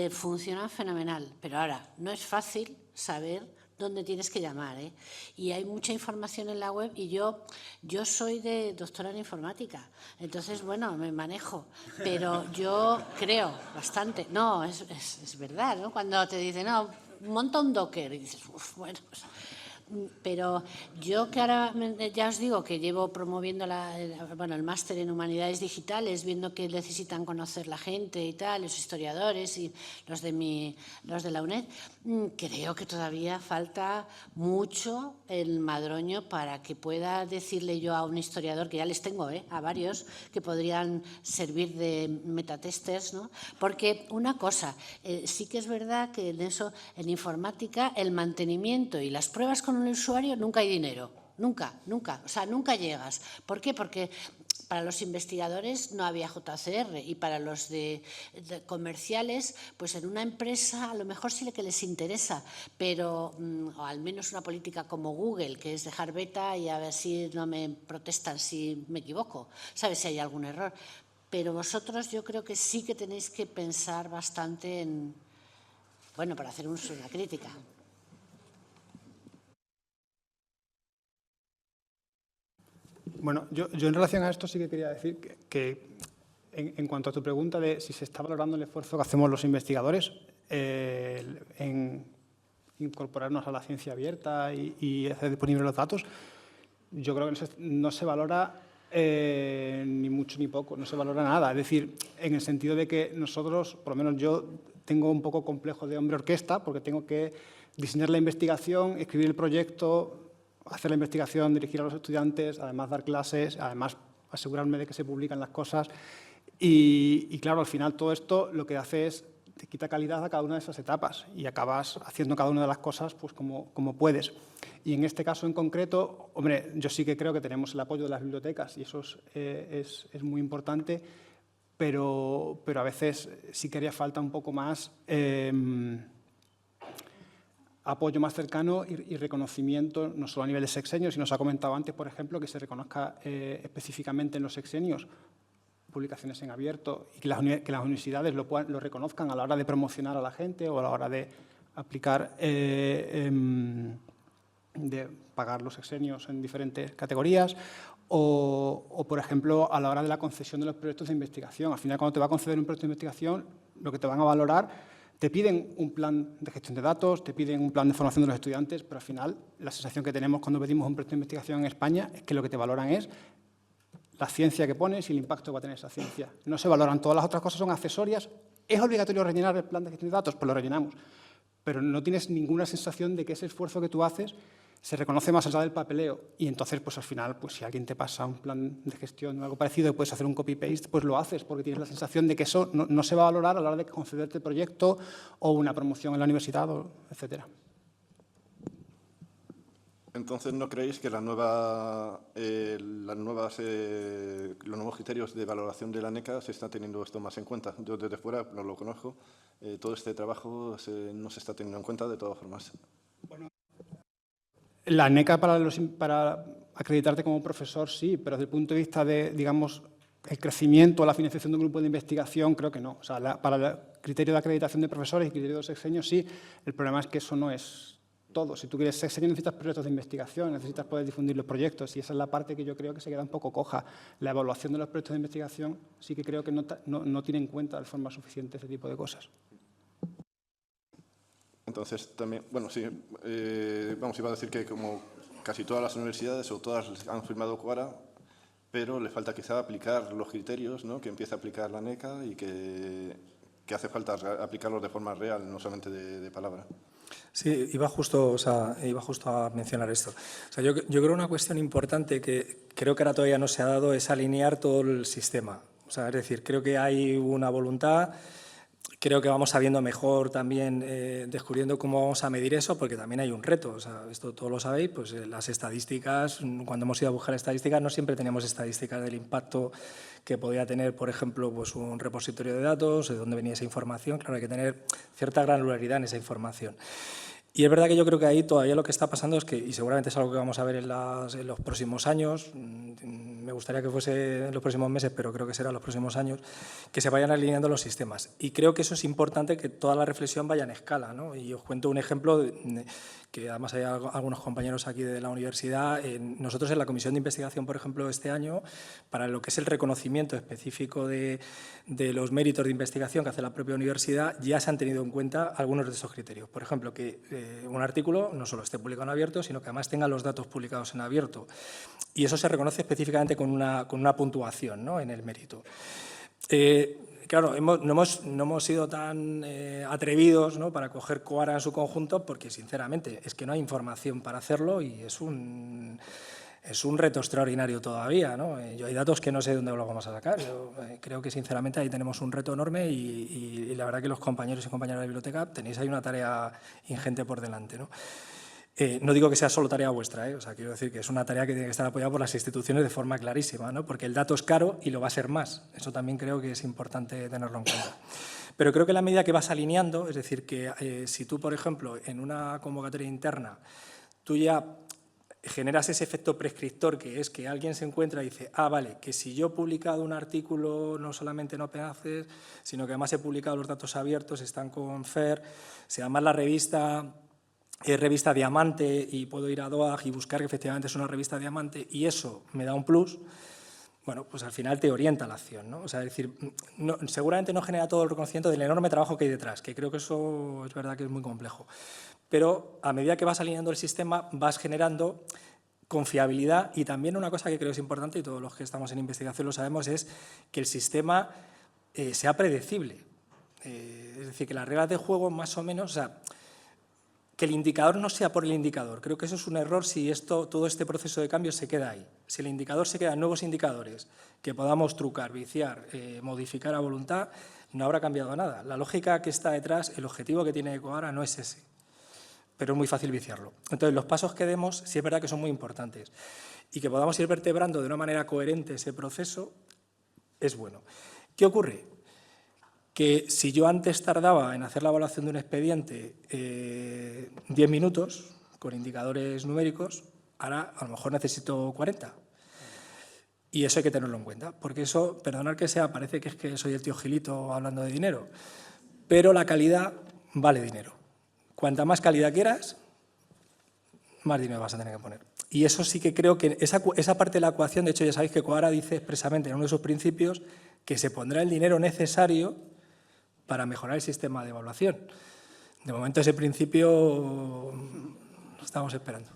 funcionan fenomenal. Pero ahora, no es fácil saber dónde tienes que llamar, ¿eh? Y hay mucha información en la web y yo soy doctora en informática, entonces, bueno, me manejo, pero yo creo bastante. No, es verdad, ¿no? Cuando te dicen, no, monta un Docker y dices, bueno, pues, pero yo que ahora ya os digo que llevo promoviendo el máster en Humanidades Digitales, viendo que necesitan conocer la gente y tal, los historiadores y los de la UNED, creo que todavía falta mucho el madroño para que pueda decirle yo a un historiador, que ya les tengo, a varios, que podrían servir de metatesters, ¿no? Porque una cosa, sí que es verdad que en informática, el mantenimiento y las pruebas con el usuario, nunca hay dinero, nunca, o sea, nunca llegas. ¿Por qué? Porque para los investigadores no había JCR y para los de comerciales, pues en una empresa a lo mejor sí que les interesa, pero o al menos una política como Google, que es dejar beta y a ver si no me protestan si me equivoco, ¿sabes? Si hay algún error. Pero vosotros yo creo que sí que tenéis que pensar bastante en, bueno, para hacer una crítica. Bueno, yo en relación a esto sí que quería decir que en cuanto a tu pregunta de si se está valorando el esfuerzo que hacemos los investigadores en incorporarnos a la ciencia abierta y hacer disponibles los datos, yo creo que no se valora ni mucho ni poco, no se valora nada. Es decir, en el sentido de que nosotros, por lo menos yo, tengo un poco complejo de hombre orquesta porque tengo que diseñar la investigación, escribir el proyecto, hacer la investigación, dirigir a los estudiantes, además dar clases, además asegurarme de que se publican las cosas. Y claro, al final todo esto lo que hace es te quita calidad a cada una de esas etapas y acabas haciendo cada una de las cosas pues como puedes. Y en este caso en concreto, hombre, yo sí que creo que tenemos el apoyo de las bibliotecas y eso es muy importante, pero a veces sí que haría falta un poco más apoyo más cercano y reconocimiento, no solo a nivel de sexenios, sino se ha comentado antes, por ejemplo, que se reconozca específicamente en los sexenios publicaciones en abierto y que las universidades lo reconozcan a la hora de promocionar a la gente o a la hora de aplicar, de pagar los sexenios en diferentes categorías o, por ejemplo, a la hora de la concesión de los proyectos de investigación. Al final, cuando te va a conceder un proyecto de investigación, lo que te van a valorar, te piden un plan de gestión de datos, te piden un plan de formación de los estudiantes, pero al final la sensación que tenemos cuando pedimos un proyecto de investigación en España es que lo que te valoran es la ciencia que pones y el impacto que va a tener esa ciencia. No se valoran, todas las otras cosas son accesorias. ¿Es obligatorio rellenar el plan de gestión de datos? Pues lo rellenamos. Pero no tienes ninguna sensación de que ese esfuerzo que tú haces se reconoce más allá del papeleo. Y entonces, pues al final, pues si alguien te pasa un plan de gestión o algo parecido y puedes hacer un copy-paste, pues lo haces porque tienes la sensación de que eso no se va a valorar a la hora de concederte el proyecto o una promoción en la universidad, etcétera. Entonces, ¿no creéis que los nuevos criterios de valoración de la NECA se está teniendo esto más en cuenta? Yo desde fuera no lo conozco. Todo este trabajo no se está teniendo en cuenta de todas formas. Bueno, la NECA para acreditarte como profesor sí, pero desde el punto de vista de, digamos, el crecimiento o la financiación de un grupo de investigación, creo que no. O sea, para el criterio de acreditación de profesores y criterio de sexenio sí. El problema es que eso no es todo. Si tú quieres sexenio necesitas proyectos de investigación, necesitas poder difundir los proyectos y esa es la parte que yo creo que se queda un poco coja. La evaluación de los proyectos de investigación sí que creo que no tiene en cuenta de forma suficiente ese tipo de cosas. Entonces, también, bueno, sí, iba a decir que como casi todas las universidades o todas han firmado Quora, pero le falta quizá aplicar los criterios, ¿no?, que empieza a aplicar la NECA y que hace falta aplicarlos de forma real, no solamente de palabra. Sí, iba justo a mencionar esto. O sea, yo creo una cuestión importante que creo que ahora todavía no se ha dado es alinear todo el sistema. O sea, es decir, creo que hay una voluntad. Creo que vamos sabiendo mejor también, descubriendo cómo vamos a medir eso, porque también hay un reto. O sea, esto todos lo sabéis, pues las estadísticas, cuando hemos ido a buscar estadísticas, no siempre teníamos estadísticas del impacto que podía tener, por ejemplo, pues un repositorio de datos, de dónde venía esa información. Claro, hay que tener cierta granularidad en esa información. Y es verdad que yo creo que ahí todavía lo que está pasando es que, y seguramente es algo que vamos a ver en los próximos años, me gustaría que fuese en los próximos meses, pero creo que será en los próximos años, que se vayan alineando los sistemas. Y creo que eso es importante, que toda la reflexión vaya en escala, ¿no? Y os cuento un ejemplo que además hay algunos compañeros aquí de la universidad. Nosotros en la comisión de investigación, por ejemplo, este año, para lo que es el reconocimiento específico de los méritos de investigación que hace la propia universidad, ya se han tenido en cuenta algunos de esos criterios. Por ejemplo, que un artículo no solo esté publicado en abierto, sino que además tenga los datos publicados en abierto. Y eso se reconoce específicamente con una puntuación, ¿no?, en el mérito. Claro, no hemos sido tan atrevidos, ¿no?, para coger Quora en su conjunto, porque sinceramente es que no hay información para hacerlo y es un reto extraordinario todavía, ¿no? Yo hay datos que no sé de dónde los vamos a sacar. Yo creo que sinceramente ahí tenemos un reto enorme y la verdad que los compañeros y compañeras de la biblioteca tenéis ahí una tarea ingente por delante, ¿no? No digo que sea solo tarea vuestra, o sea, quiero decir que es una tarea que tiene que estar apoyada por las instituciones de forma clarísima, ¿no?, porque el dato es caro y lo va a ser más. Eso también creo que es importante tenerlo en cuenta. Pero creo que en la medida que vas alineando, es decir, que si tú, por ejemplo, en una convocatoria interna, tú ya generas ese efecto prescriptor, que es que alguien se encuentra y dice, vale, que si yo he publicado un artículo no solamente en Open Access, sino que además he publicado los datos abiertos, están con FAIR, si además la revista es revista diamante y puedo ir a DOAG y buscar que efectivamente es una revista diamante y eso me da un plus, bueno, pues al final te orienta la acción, ¿no? O sea, es decir, seguramente no genera todo el reconocimiento del enorme trabajo que hay detrás, que creo que eso es verdad que es muy complejo. Pero a medida que vas alineando el sistema, vas generando confiabilidad y también una cosa que creo es importante, y todos los que estamos en investigación lo sabemos, es que el sistema sea predecible. Es decir, que las reglas de juego más o menos, o sea, que el indicador no sea por el indicador. Creo que eso es un error si todo este proceso de cambio se queda ahí. Si el indicador se queda en nuevos indicadores que podamos trucar, viciar, modificar a voluntad, no habrá cambiado nada. La lógica que está detrás, el objetivo que tiene Quora no es ese, pero es muy fácil viciarlo. Entonces, los pasos que demos sí es verdad que son muy importantes y que podamos ir vertebrando de una manera coherente ese proceso es bueno. ¿Qué ocurre? Que si yo antes tardaba en hacer la evaluación de un expediente 10 minutos con indicadores numéricos, ahora a lo mejor necesito 40. Y eso hay que tenerlo en cuenta, porque eso, perdonad que sea, parece que es que soy el tío Gilito hablando de dinero, pero la calidad vale dinero. Cuanta más calidad quieras, más dinero vas a tener que poner. Y eso sí que creo que esa parte de la ecuación, de hecho ya sabéis que Quora dice expresamente en uno de sus principios que se pondrá el dinero necesario para mejorar el sistema de evaluación. De momento ese principio lo estamos esperando.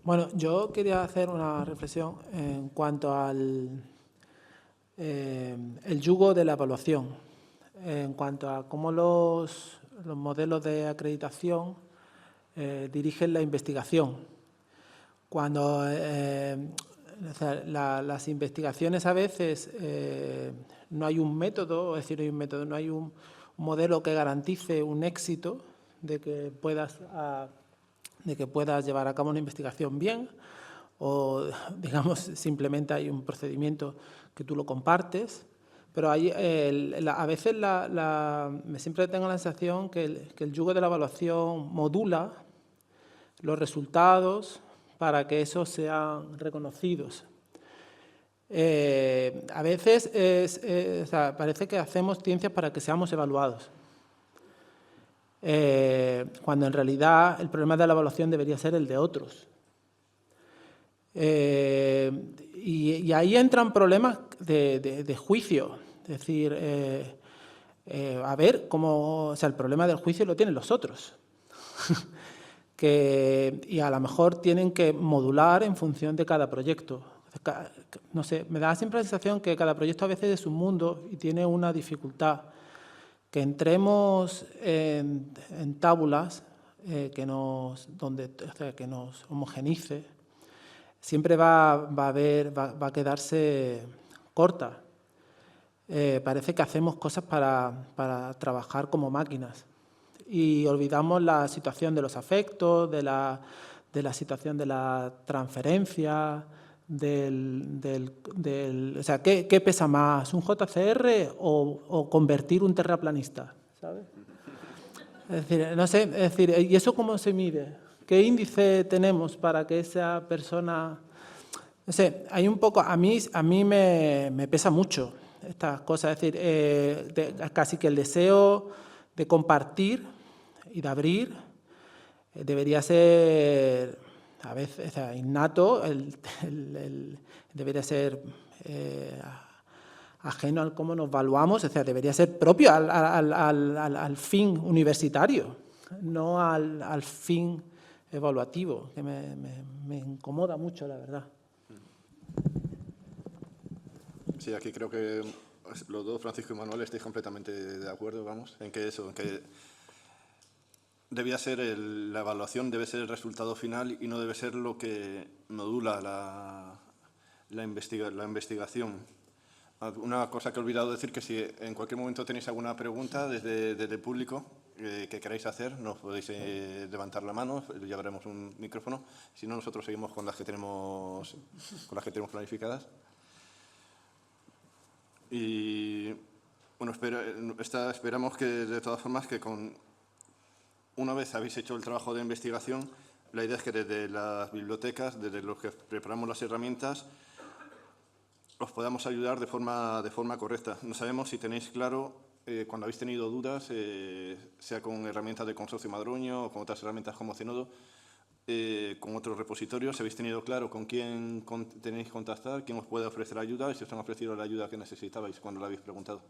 Bueno, yo quería hacer una reflexión en cuanto al el yugo de la evaluación, en cuanto a cómo los modelos de acreditación dirigen la investigación. Cuando O sea, las investigaciones a veces no hay un método, es decir, no hay un modelo que garantice un éxito de que puedas llevar a cabo una investigación bien, o, digamos, simplemente hay un procedimiento que tú lo compartes, pero hay, a veces siempre tengo la sensación que el yugo de la evaluación modula los resultados para que esos sean reconocidos. A veces o sea, parece que hacemos ciencias para que seamos evaluados, cuando en realidad el problema de la evaluación debería ser el de otros. Y ahí entran problemas de juicio, es decir, a ver cómo, o sea, el problema del juicio lo tienen los otros. Y a lo mejor tienen que modular en función de cada proyecto. No sé, me da siempre la sensación que cada proyecto a veces es un mundo y tiene una dificultad. Que entremos en tábulas que nos homogenice, siempre va a quedarse corta. Parece que hacemos cosas para trabajar como máquinas. Y olvidamos la situación de los afectos, de la situación de la transferencia, o sea, ¿qué pesa más? ¿Un JCR o convertir un terraplanista? ¿Sabes? Es decir, no sé, es decir, ¿y eso cómo se mide? ¿Qué índice tenemos para que esa persona...? No sé, hay un poco... A mí me pesa mucho estas cosas, es decir, casi que el deseo de compartir y de abrir debería ser, a veces, o sea, innato, debería ser ajeno al cómo nos evaluamos, o sea, debería ser propio al fin universitario, no al fin evaluativo, que me incomoda mucho, la verdad. Sí, aquí creo que los dos, Francisco y Manuel, estáis completamente de acuerdo, vamos, en que debía ser la evaluación, debe ser el resultado final y no debe ser lo que modula la investigación. Una cosa que he olvidado decir, que si en cualquier momento tenéis alguna pregunta desde el público que queráis hacer, nos podéis levantar la mano, llevaremos un micrófono. Si no, nosotros seguimos con las que tenemos planificadas. Y bueno, esperamos que, de todas formas, que una vez habéis hecho el trabajo de investigación, la idea es que desde las bibliotecas, desde los que preparamos las herramientas, os podamos ayudar de forma correcta. No sabemos si tenéis claro, cuando habéis tenido dudas, sea con herramientas del Consorcio Madroño o con otras herramientas como Zenodo, con otros repositorios, si habéis tenido claro con quién tenéis que contactar, quién os puede ofrecer ayuda y si os han ofrecido la ayuda que necesitabais cuando la habéis preguntado.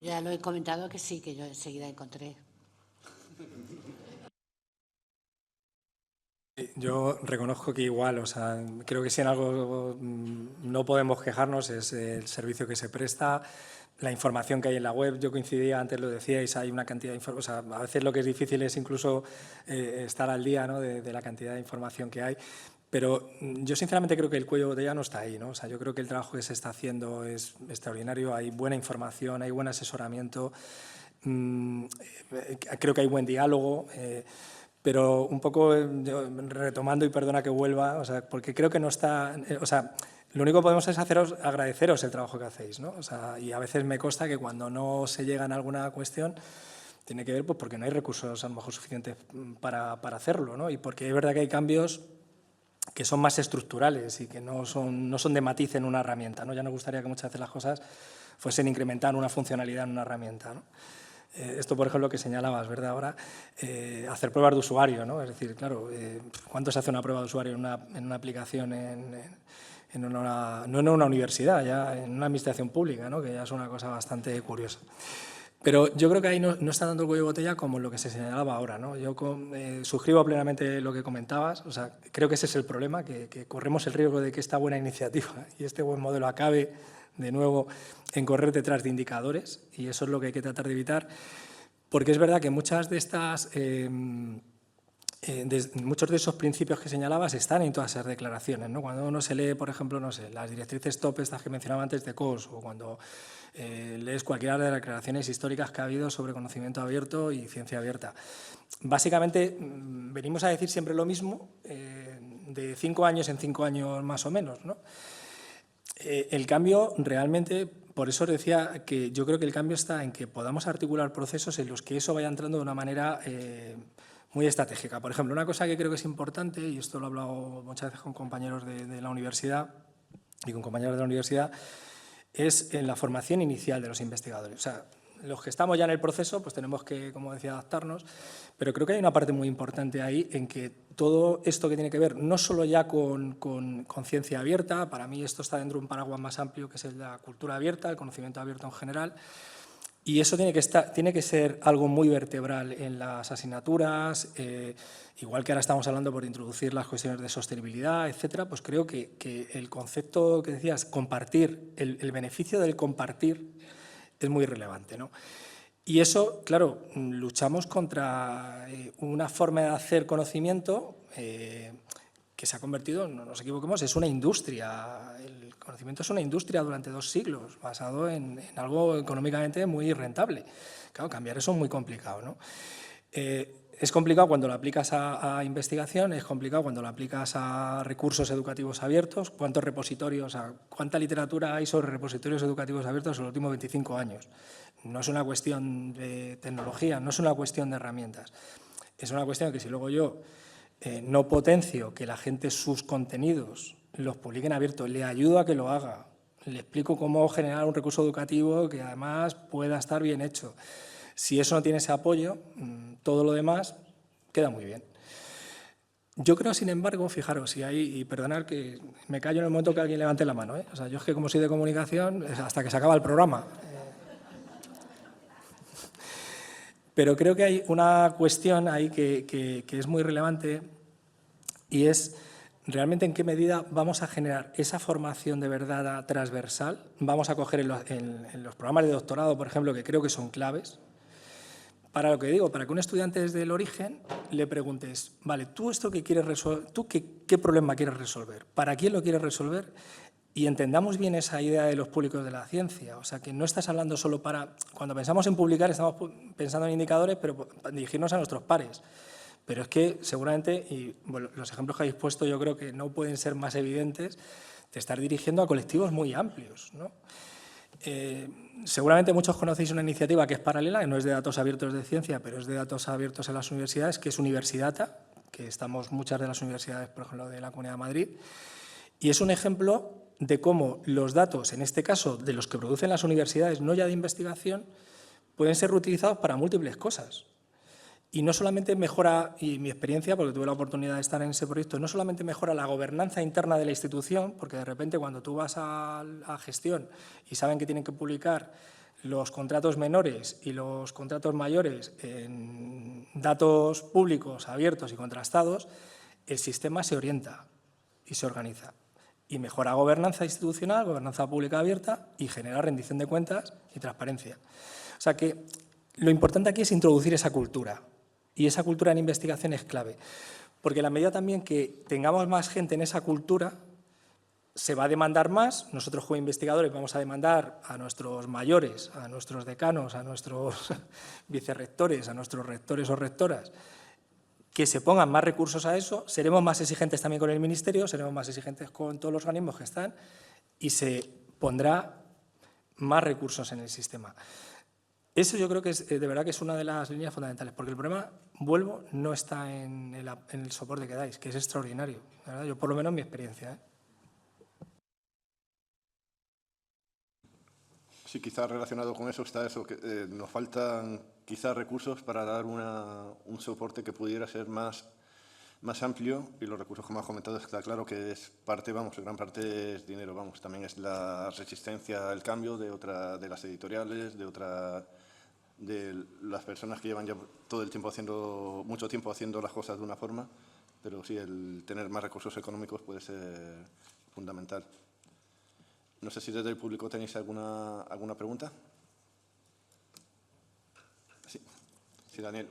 Ya lo he comentado que sí, que yo enseguida encontré. Yo reconozco que igual, o sea, creo que si en algo no podemos quejarnos es el servicio que se presta, la información que hay en la web. Yo coincidía, antes lo decíais, hay una cantidad de información, o sea, a veces lo que es difícil es incluso estar al día, ¿no?, de la cantidad de información que hay. Pero yo sinceramente creo que el cuello de botella no está ahí, ¿no? O sea, yo creo que el trabajo que se está haciendo es extraordinario, hay buena información, hay buen asesoramiento, creo que hay buen diálogo, pero un poco retomando, y perdona que vuelva, o sea, porque creo que no está, o sea, lo único que podemos es agradeceros el trabajo que hacéis, ¿no? O sea, y a veces me consta que cuando no se llega en alguna cuestión tiene que ver pues porque no hay recursos a lo mejor suficientes para hacerlo, ¿no? Y porque es verdad que hay cambios que son más estructurales y que no son de matiz en una herramienta, ¿no? Ya nos gustaría que muchas veces las cosas fuesen incrementar una funcionalidad en una herramienta, ¿no? Esto, por ejemplo, que señalabas, ¿verdad? Ahora, hacer pruebas de usuario, ¿no? Es decir, claro, ¿cuánto se hace una prueba de usuario en una aplicación no en una universidad, ya en una administración pública, ¿no? Que ya es una cosa bastante curiosa. Pero yo creo que ahí no está dando el cuello de botella como lo que se señalaba ahora, ¿no? Yo suscribo plenamente lo que comentabas, o sea, creo que ese es el problema, que corremos el riesgo de que esta buena iniciativa y este buen modelo acabe de nuevo en correr detrás de indicadores, y eso es lo que hay que tratar de evitar, porque es verdad que muchas de estas... muchos de esos principios que señalabas están en todas esas declaraciones, ¿no? Cuando uno se lee, por ejemplo, no sé, las directrices top estas que mencionaba antes de COS, o cuando lees cualquiera de las declaraciones históricas que ha habido sobre conocimiento abierto y ciencia abierta. Básicamente venimos a decir siempre lo mismo, de 5 años en 5 años más o menos, ¿no? El cambio realmente, por eso os decía que yo creo que el cambio está en que podamos articular procesos en los que eso vaya entrando de una manera muy estratégica. Por ejemplo, una cosa que creo que es importante, y esto lo he hablado muchas veces con compañeros de la universidad y con compañeros de la universidad, es en la formación inicial de los investigadores. O sea, los que estamos ya en el proceso, pues tenemos que, como decía, adaptarnos, pero creo que hay una parte muy importante ahí en que todo esto que tiene que ver no solo ya con ciencia abierta, para mí esto está dentro de un paraguas más amplio que es el de la cultura abierta, el conocimiento abierto en general, y eso tiene que ser algo muy vertebral en las asignaturas, igual que ahora estamos hablando por introducir las cuestiones de sostenibilidad, etcétera, pues creo que el concepto que decías, compartir, el beneficio del compartir es muy relevante, ¿no? Y eso, claro, luchamos contra una forma de hacer conocimiento que se ha convertido, no nos equivoquemos, es una industria. El conocimiento es una industria durante 2 siglos, basado en algo económicamente muy rentable. Claro, cambiar eso es muy complicado, ¿no? Es complicado cuando lo aplicas a investigación, es complicado cuando lo aplicas a recursos educativos abiertos. ¿Cuántos repositorios, cuánta literatura hay sobre repositorios educativos abiertos en los últimos 25 años? No es una cuestión de tecnología, no es una cuestión de herramientas. Es una cuestión que si luego yo no potencio que la gente sus contenidos los publique en abierto, le ayudo a que lo haga, le explico cómo generar un recurso educativo que además pueda estar bien hecho. Si eso no tiene ese apoyo, todo lo demás queda muy bien. Yo creo, sin embargo, fijaros, y perdonad que me callo en el momento que alguien levante la mano, ¿eh? O sea, yo es que como soy de comunicación, hasta que se acaba el programa. Pero creo que hay una cuestión ahí que es muy relevante y es realmente en qué medida vamos a generar esa formación de verdad transversal. Vamos a coger en los programas de doctorado, por ejemplo, que creo que son claves, para lo que digo, para que un estudiante desde el origen le preguntes, vale, tú esto que quieres resolver, tú qué problema quieres resolver, para quién lo quieres resolver, y entendamos bien esa idea de los públicos de la ciencia. O sea, que no estás hablando solo para... Cuando pensamos en publicar, estamos pensando en indicadores, pero para dirigirnos a nuestros pares. Pero es que seguramente, y bueno, los ejemplos que habéis puesto yo creo que no pueden ser más evidentes, de estar dirigiendo a colectivos muy amplios, ¿no? Seguramente muchos conocéis una iniciativa que es paralela, que no es de datos abiertos de ciencia, pero es de datos abiertos en las universidades, que es Universidata, que estamos muchas de las universidades, por ejemplo, de la Comunidad de Madrid, y es un ejemplo de cómo los datos, en este caso de los que producen las universidades, no ya de investigación, pueden ser reutilizados para múltiples cosas. Y no solamente mejora, y mi experiencia, porque tuve la oportunidad de estar en ese proyecto, no solamente mejora la gobernanza interna de la institución, porque de repente cuando tú vas a gestión y saben que tienen que publicar los contratos menores y los contratos mayores en datos públicos, abiertos y contrastados, el sistema se orienta y se organiza. Y mejora gobernanza institucional, gobernanza pública abierta y genera rendición de cuentas y transparencia. O sea que lo importante aquí es introducir esa cultura. Y esa cultura en investigación es clave, porque en la medida también que tengamos más gente en esa cultura, se va a demandar más. Nosotros como investigadores vamos a demandar a nuestros mayores, a nuestros decanos, a nuestros vicerrectores, a nuestros rectores o rectoras, que se pongan más recursos a eso. Seremos más exigentes también con el Ministerio, seremos más exigentes con todos los organismos que están y se pondrá más recursos en el sistema. Eso yo creo que es, de verdad que es una de las líneas fundamentales, porque el problema, vuelvo, no está en el soporte que dais, que es extraordinario, ¿verdad? Yo por lo menos en mi experiencia, ¿eh? Sí, quizás relacionado con eso está eso, que nos faltan quizás recursos para dar un soporte que pudiera ser más amplio, y los recursos, como has comentado, está claro que es parte, vamos, gran parte es dinero, vamos, también es la resistencia al cambio de las editoriales, de las personas que llevan ya todo el tiempo mucho tiempo haciendo las cosas de una forma, pero sí, el tener más recursos económicos puede ser fundamental. No sé si desde el público tenéis alguna pregunta. Sí. Sí, Daniel.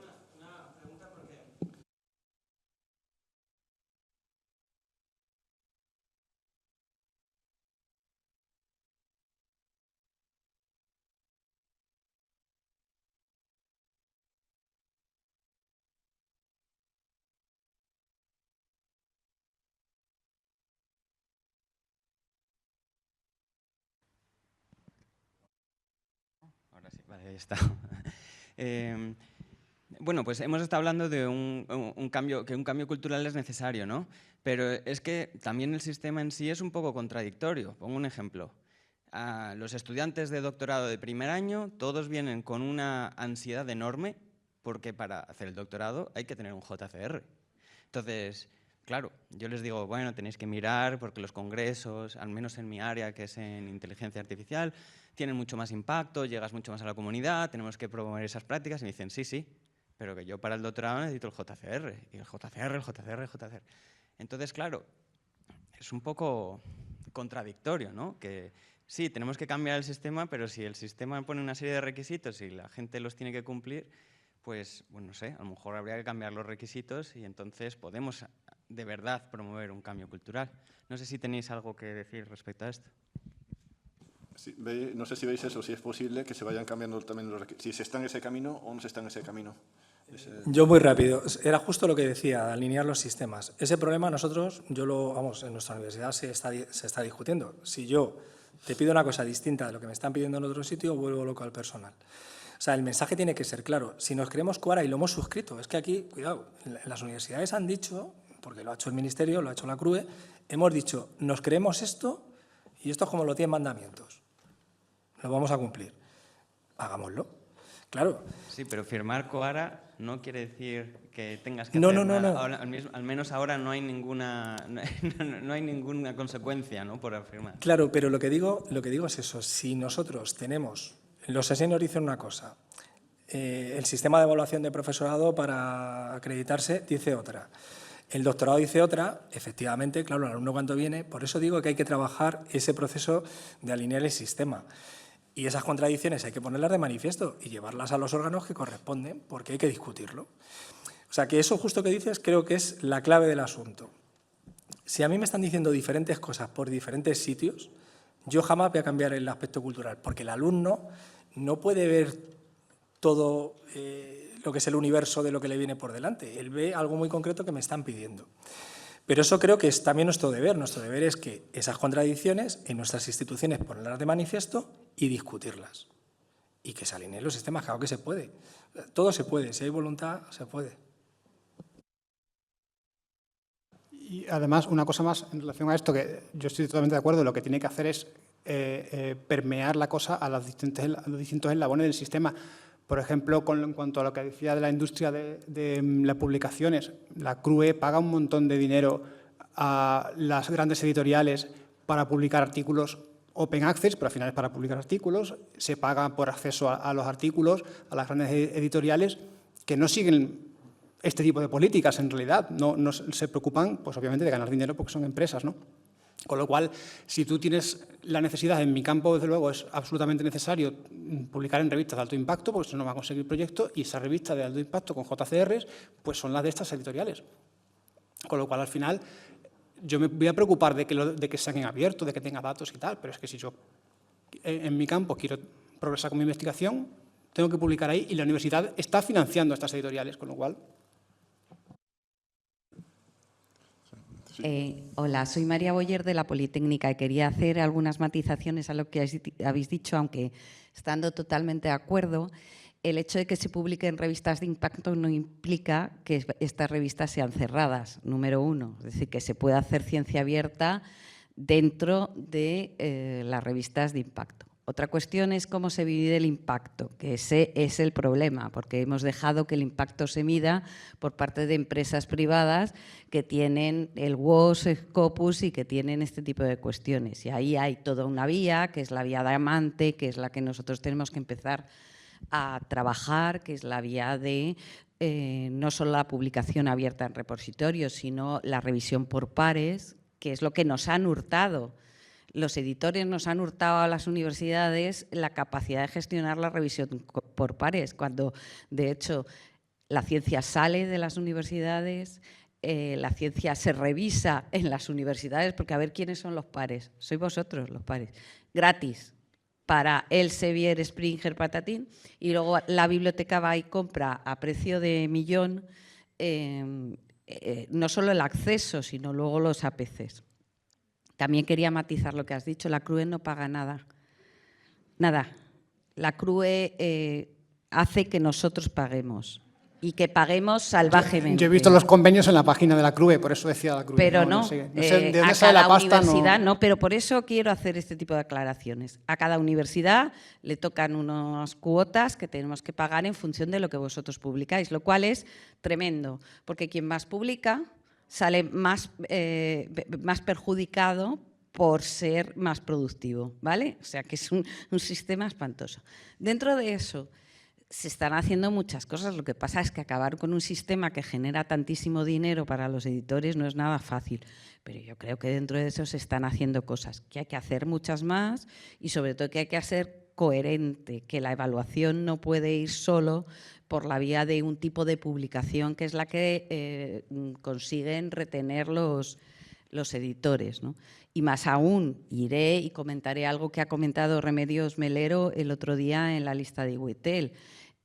Ahora sí, vale, ahí está. Bueno, pues hemos estado hablando de un cambio cultural es necesario, ¿no? Pero es que también el sistema en sí es un poco contradictorio. Pongo un ejemplo. Los estudiantes de doctorado de primer año, todos vienen con una ansiedad enorme porque para hacer el doctorado hay que tener un JCR. Entonces, claro, yo les digo, bueno, tenéis que mirar porque los congresos, al menos en mi área, que es en inteligencia artificial, tienen mucho más impacto, llegas mucho más a la comunidad, tenemos que promover esas prácticas. Y me dicen, sí, pero que yo para el doctorado necesito el JCR. Y el JCR. Entonces, claro, es un poco contradictorio, ¿no? Que sí, tenemos que cambiar el sistema, pero si el sistema pone una serie de requisitos y la gente los tiene que cumplir, pues, bueno, no sé, a lo mejor habría que cambiar los requisitos y entonces podemos de verdad promover un cambio cultural. No sé si tenéis algo que decir respecto a esto. Sí, no sé si veis eso, si es posible que se vayan cambiando también los requisitos, si se está en ese camino o no se está en ese camino. Yo muy rápido. Era justo lo que decía, alinear los sistemas. Ese problema nosotros, en nuestra universidad se está discutiendo. Si yo te pido una cosa distinta de lo que me están pidiendo en otro sitio, vuelvo loco al personal. O sea, el mensaje tiene que ser claro. Si nos creemos Quora y lo hemos suscrito, es que aquí, cuidado, en las universidades han dicho, porque lo ha hecho el Ministerio, lo ha hecho la CRUE, hemos dicho, nos creemos esto y esto es como los 10 mandamientos. Lo vamos a cumplir. Hagámoslo. Claro. Sí, pero firmar Quora no quiere decir que tengas que hacer nada. No. Ahora, al menos ahora no hay ninguna consecuencia, ¿no?, por firmar. Claro, pero lo que digo es eso. Si nosotros tenemos, los senior dicen una cosa, el sistema de evaluación de profesorado para acreditarse dice otra. El doctorado dice otra, efectivamente, claro, el alumno cuando viene, por eso digo que hay que trabajar ese proceso de alinear el sistema. Y esas contradicciones hay que ponerlas de manifiesto y llevarlas a los órganos que corresponden, porque hay que discutirlo. O sea, que eso justo que dices creo que es la clave del asunto. Si a mí me están diciendo diferentes cosas por diferentes sitios, yo jamás voy a cambiar el aspecto cultural, porque el alumno no puede ver todo lo que es el universo de lo que le viene por delante. Él ve algo muy concreto que me están pidiendo. Pero eso creo que es también nuestro deber. Nuestro deber es que esas contradicciones en nuestras instituciones ponerlas de manifiesto y discutirlas. Y que se alineen los sistemas, claro que se puede. Todo se puede, si hay voluntad, se puede. Y además, una cosa más en relación a esto, que yo estoy totalmente de acuerdo, lo que tiene que hacer es permear la cosa a los distintos eslabones del sistema. Por ejemplo, en cuanto a lo que decía de la industria de las publicaciones, la CRUE paga un montón de dinero a las grandes editoriales para publicar artículos open access, pero al final es para publicar artículos, se paga por acceso a los artículos, a las grandes editoriales que no siguen este tipo de políticas en realidad, no se preocupan, pues obviamente, de ganar dinero porque son empresas, ¿no? Con lo cual, si tú tienes la necesidad, en mi campo, desde luego, es absolutamente necesario publicar en revistas de alto impacto, porque si no va a conseguir proyectos, y esas revistas de alto impacto con JCRs, pues son las de estas editoriales. Con lo cual, al final, yo me voy a preocupar de que sean en abierto, de que tenga datos y tal, pero es que si yo, en mi campo, quiero progresar con mi investigación, tengo que publicar ahí, y la universidad está financiando a estas editoriales, con lo cual... Hola, soy María Boyer de la Politécnica y quería hacer algunas matizaciones a lo que habéis dicho, aunque estando totalmente de acuerdo. El hecho de que se publique en revistas de impacto no implica que estas revistas sean cerradas, número uno. Es decir, que se puede hacer ciencia abierta dentro de las revistas de impacto. Otra cuestión es cómo se mide el impacto, que ese es el problema, porque hemos dejado que el impacto se mida por parte de empresas privadas que tienen el WOS, Scopus y que tienen este tipo de cuestiones. Y ahí hay toda una vía, que es la vía diamante, que es la que nosotros tenemos que empezar a trabajar, que es la vía de no solo la publicación abierta en repositorios, sino la revisión por pares, que es lo que nos han hurtado. Los editores nos han hurtado a las universidades la capacidad de gestionar la revisión por pares, cuando, de hecho, La ciencia sale de las universidades, la ciencia se revisa en las universidades, porque a ver quiénes son los pares. Sois vosotros los pares. Gratis para Elsevier, Springer, Patatín, y luego la biblioteca va y compra a precio de millón no solo el acceso, sino luego los APCs. También quería matizar lo que has dicho, la CRUE no paga nada. Nada. La CRUE hace que nosotros paguemos y que paguemos salvajemente. Yo he visto los convenios en la página de la CRUE, por eso decía la CRUE. Pero no sé de dónde a sale la cada pasta. universidad, no, pero por eso quiero hacer este tipo de aclaraciones. A cada universidad le tocan unas cuotas que tenemos que pagar en función de lo que vosotros publicáis, lo cual es tremendo, porque quien más publica sale más perjudicado por ser más productivo, ¿vale? O sea, que es un sistema espantoso. Dentro de eso se están haciendo muchas cosas, lo que pasa es que acabar con un sistema que genera tantísimo dinero para los editores no es nada fácil, pero yo creo que dentro de eso se están haciendo cosas, que hay que hacer muchas más y sobre todo que hay que ser coherente, que la evaluación no puede ir solo por la vía de un tipo de publicación que es la que consiguen retener los editores, ¿no? Y más aún, iré y comentaré algo que ha comentado Remedios Melero el otro día en la lista de IWTEL.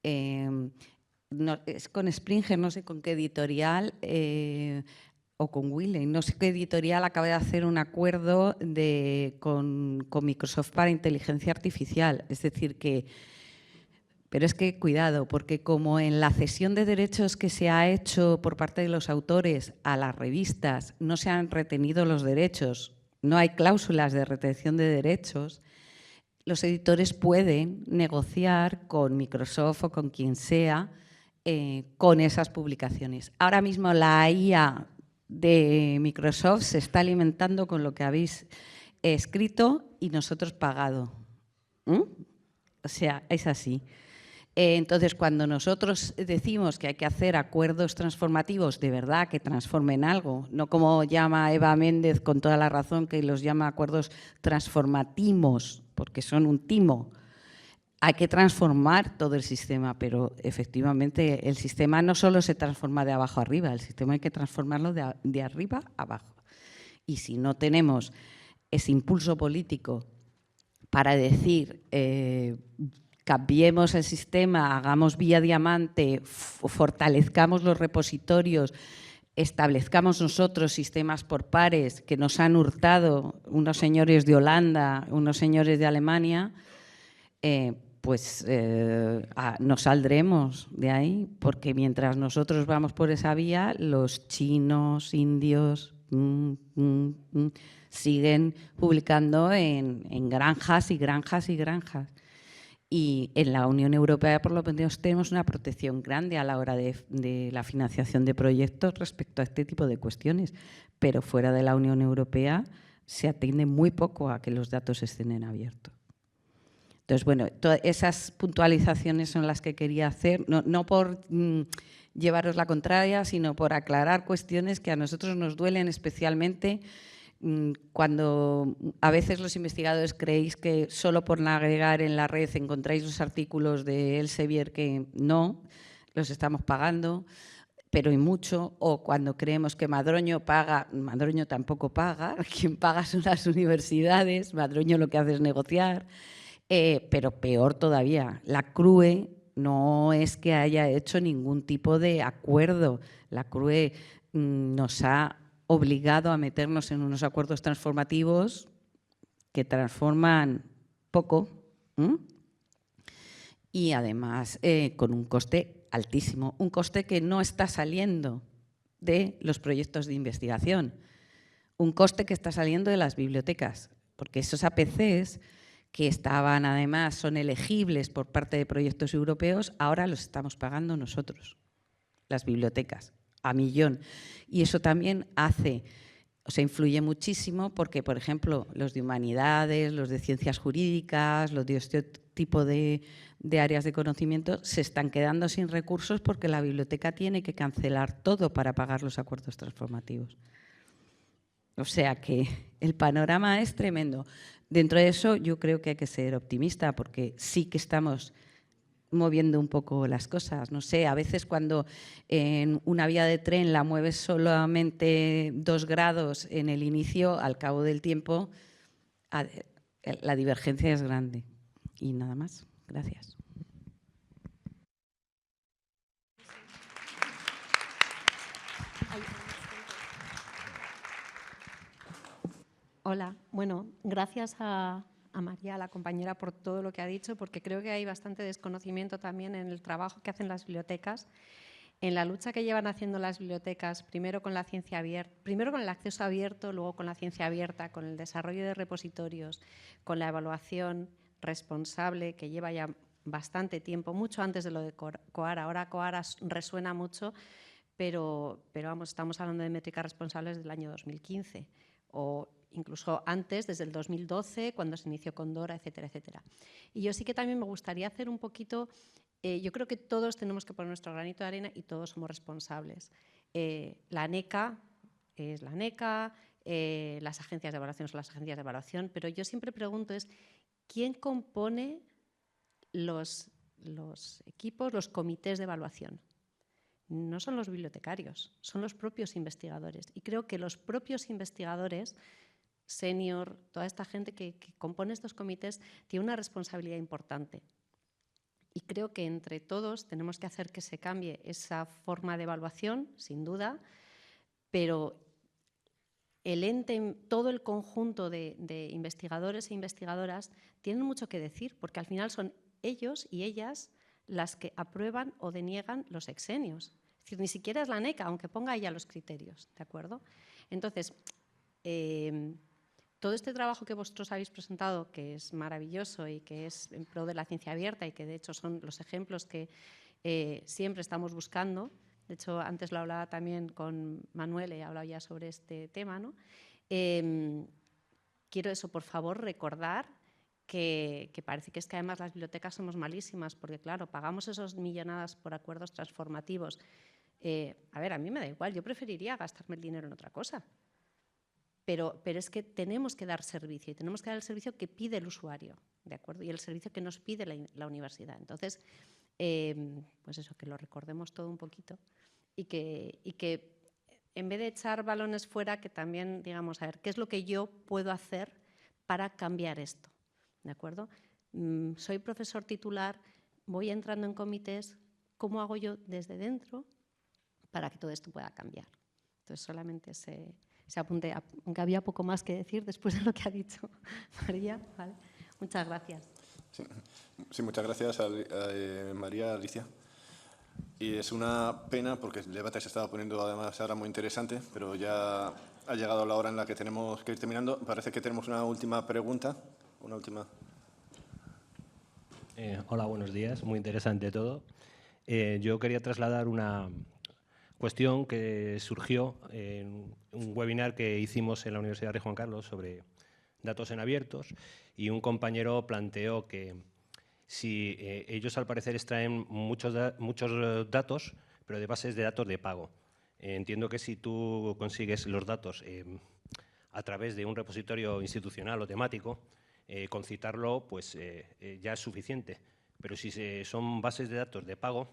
Es con Springer, no sé con qué editorial, o con Wiley, no sé qué editorial acaba de hacer un acuerdo con Microsoft para inteligencia artificial. Es decir, que... Pero es que cuidado, porque como en la cesión de derechos que se ha hecho por parte de los autores a las revistas no se han retenido los derechos, no hay cláusulas de retención de derechos, los editores pueden negociar con Microsoft o con quien sea con esas publicaciones. Ahora mismo la IA de Microsoft se está alimentando con lo que habéis escrito y nosotros pagado. O sea, es así. Entonces, cuando nosotros decimos que hay que hacer acuerdos transformativos de verdad que transformen algo, no como llama Eva Méndez con toda la razón, que los llama acuerdos transformativos, porque son un timo, hay que transformar todo el sistema, pero efectivamente el sistema no solo se transforma de abajo a arriba, el sistema hay que transformarlo de arriba a abajo. Y si no tenemos ese impulso político para decir... cambiemos el sistema, hagamos vía diamante, fortalezcamos los repositorios, establezcamos nosotros sistemas por pares que nos han hurtado unos señores de Holanda, unos señores de Alemania, nos saldremos de ahí, porque mientras nosotros vamos por esa vía, los chinos, indios, siguen publicando en granjas y granjas y granjas. Y en la Unión Europea, por lo menos, tenemos una protección grande a la hora de la financiación de proyectos respecto a este tipo de cuestiones. Pero fuera de la Unión Europea se atiende muy poco a que los datos estén en abierto. Entonces, bueno, todas esas puntualizaciones son las que quería hacer, no por llevaros la contraria, sino por aclarar cuestiones que a nosotros nos duelen especialmente. Cuando a veces los investigadores creéis que solo por navegar en la red encontráis los artículos de Elsevier, que no, los estamos pagando, pero y mucho, o cuando creemos que Madroño paga, Madroño tampoco paga, quien paga son las universidades, Madroño lo que hace es negociar, pero peor todavía, la CRUE no es que haya hecho ningún tipo de acuerdo, la CRUE nos ha obligado a meternos en unos acuerdos transformativos que transforman poco y además con un coste altísimo, un coste que no está saliendo de los proyectos de investigación, un coste que está saliendo de las bibliotecas, porque esos APCs que estaban además, son elegibles por parte de proyectos europeos, ahora los estamos pagando nosotros, las bibliotecas, a millón. Y eso también influye muchísimo porque, por ejemplo, los de humanidades, los de ciencias jurídicas, los de este tipo de áreas de conocimiento se están quedando sin recursos porque la biblioteca tiene que cancelar todo para pagar los acuerdos transformativos. O sea que el panorama es tremendo. Dentro de eso yo creo que hay que ser optimista porque sí que estamos moviendo un poco las cosas. No sé, a veces cuando en una vía de tren la mueves solamente 2 grados en el inicio, al cabo del tiempo la divergencia es grande. Y nada más. Gracias. Hola, bueno, gracias a María, la compañera, por todo lo que ha dicho, porque creo que hay bastante desconocimiento también en el trabajo que hacen las bibliotecas, en la lucha que llevan haciendo las bibliotecas, primero con la ciencia abierta, primero con el acceso abierto, luego con la ciencia abierta, con el desarrollo de repositorios, con la evaluación responsable, que lleva ya bastante tiempo, mucho antes de lo de Coara. Ahora Coara resuena mucho, pero vamos, estamos hablando de métricas responsables del año 2015 o incluso antes, desde el 2012, cuando se inició con Dora, etcétera, etcétera. Y yo sí que también me gustaría hacer un poquito, yo creo que todos tenemos que poner nuestro granito de arena y todos somos responsables. La ANECA es la ANECA, las agencias de evaluación son las agencias de evaluación, pero yo siempre pregunto ¿quién compone los equipos, los comités de evaluación? No son los bibliotecarios, son los propios investigadores. Y creo que los propios investigadores, senior, toda esta gente que compone estos comités, tiene una responsabilidad importante. Y creo que entre todos tenemos que hacer que se cambie esa forma de evaluación, sin duda, pero el ente, todo el conjunto de investigadores e investigadoras tienen mucho que decir, porque al final son ellos y ellas las que aprueban o deniegan los exenios. Es decir, ni siquiera es la ANECA, aunque ponga ella los criterios, ¿de acuerdo? Entonces, todo este trabajo que vosotros habéis presentado, que es maravilloso y que es en pro de la ciencia abierta y que de hecho son los ejemplos que siempre estamos buscando, de hecho antes lo hablaba también con Manuel, he hablado ya sobre este tema, ¿no? Quiero eso, por favor, recordar que parece que es que además las bibliotecas somos malísimas, porque claro, pagamos esos millonadas por acuerdos transformativos. A ver, a mí me da igual, yo preferiría gastarme el dinero en otra cosa. Pero es que tenemos que dar servicio y tenemos que dar el servicio que pide el usuario, ¿de acuerdo? Y el servicio que nos pide la universidad. Entonces, pues eso, que lo recordemos todo un poquito y que en vez de echar balones fuera, que también digamos, a ver, ¿qué es lo que yo puedo hacer para cambiar esto? ¿De acuerdo? Soy profesor titular, voy entrando en comités, ¿cómo hago yo desde dentro para que todo esto pueda cambiar? Entonces, solamente se apunte, aunque había poco más que decir después de lo que ha dicho María. ¿Vale? Muchas gracias. Sí, muchas gracias a María, Alicia. Y es una pena porque el debate se estaba poniendo además ahora muy interesante, pero ya ha llegado la hora en la que tenemos que ir terminando. Parece que tenemos una última pregunta. Una última. Hola, buenos días. Muy interesante todo. Yo quería trasladar una cuestión que surgió en un webinar que hicimos en la Universidad Rey Juan Carlos sobre datos en abiertos y un compañero planteó que si ellos al parecer extraen muchos datos, pero de bases de datos de pago. Entiendo que si tú consigues los datos a través de un repositorio institucional o temático, concitarlo pues, ya es suficiente. Pero si son bases de datos de pago,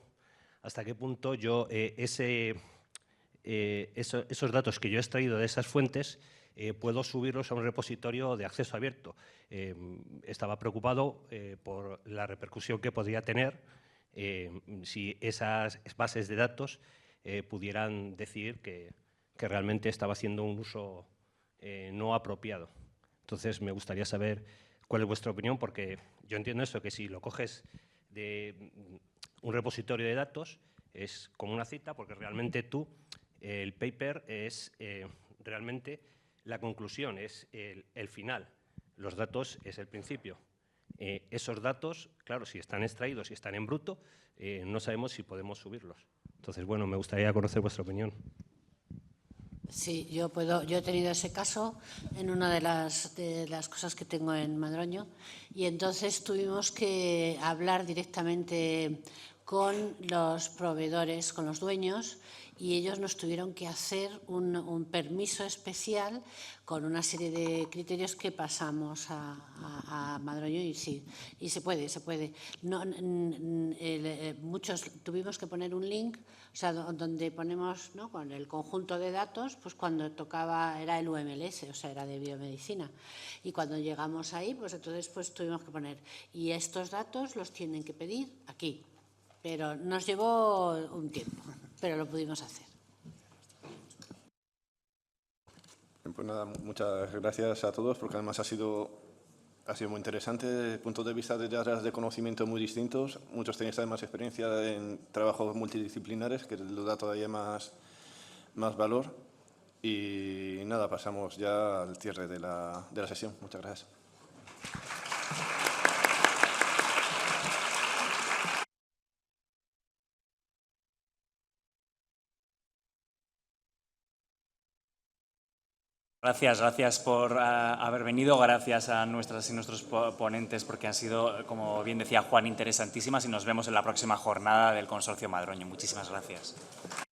¿hasta qué punto yo esos datos que yo he extraído de esas fuentes puedo subirlos a un repositorio de acceso abierto? Estaba preocupado por la repercusión que podría tener si esas bases de datos pudieran decir que realmente estaba haciendo un uso no apropiado. Entonces, me gustaría saber cuál es vuestra opinión, porque yo entiendo eso, que si lo coges de un repositorio de datos es como una cita, porque realmente el paper es realmente la conclusión, es el final. Los datos es el principio. Esos datos, claro, si están extraídos, si están en bruto, no sabemos si podemos subirlos. Entonces, bueno, me gustaría conocer vuestra opinión. Sí, yo he tenido ese caso en una de las cosas que tengo en Madroño y entonces tuvimos que hablar directamente con los proveedores, con los dueños y ellos nos tuvieron que hacer un permiso especial con una serie de criterios que pasamos a Madroño y sí, y se puede. No, muchos tuvimos que poner un link, o sea, donde ponemos, ¿no?, con el conjunto de datos, pues cuando tocaba era el UMLS, o sea, era de biomedicina. Y cuando llegamos ahí, pues entonces pues tuvimos que poner, y estos datos los tienen que pedir aquí. Pero nos llevó un tiempo, pero lo pudimos hacer. Pues nada, muchas gracias a todos, porque además ha sido muy interesante, puntos de vista de áreas de conocimiento muy distintos. Muchos tenéis además experiencia en trabajos multidisciplinares, que les da todavía más valor. Y nada, pasamos ya al cierre de la sesión. Muchas gracias. Gracias por haber venido, gracias a nuestras y nuestros ponentes porque han sido, como bien decía Juan, interesantísimas y nos vemos en la próxima jornada del Consorcio Madroño. Muchísimas gracias.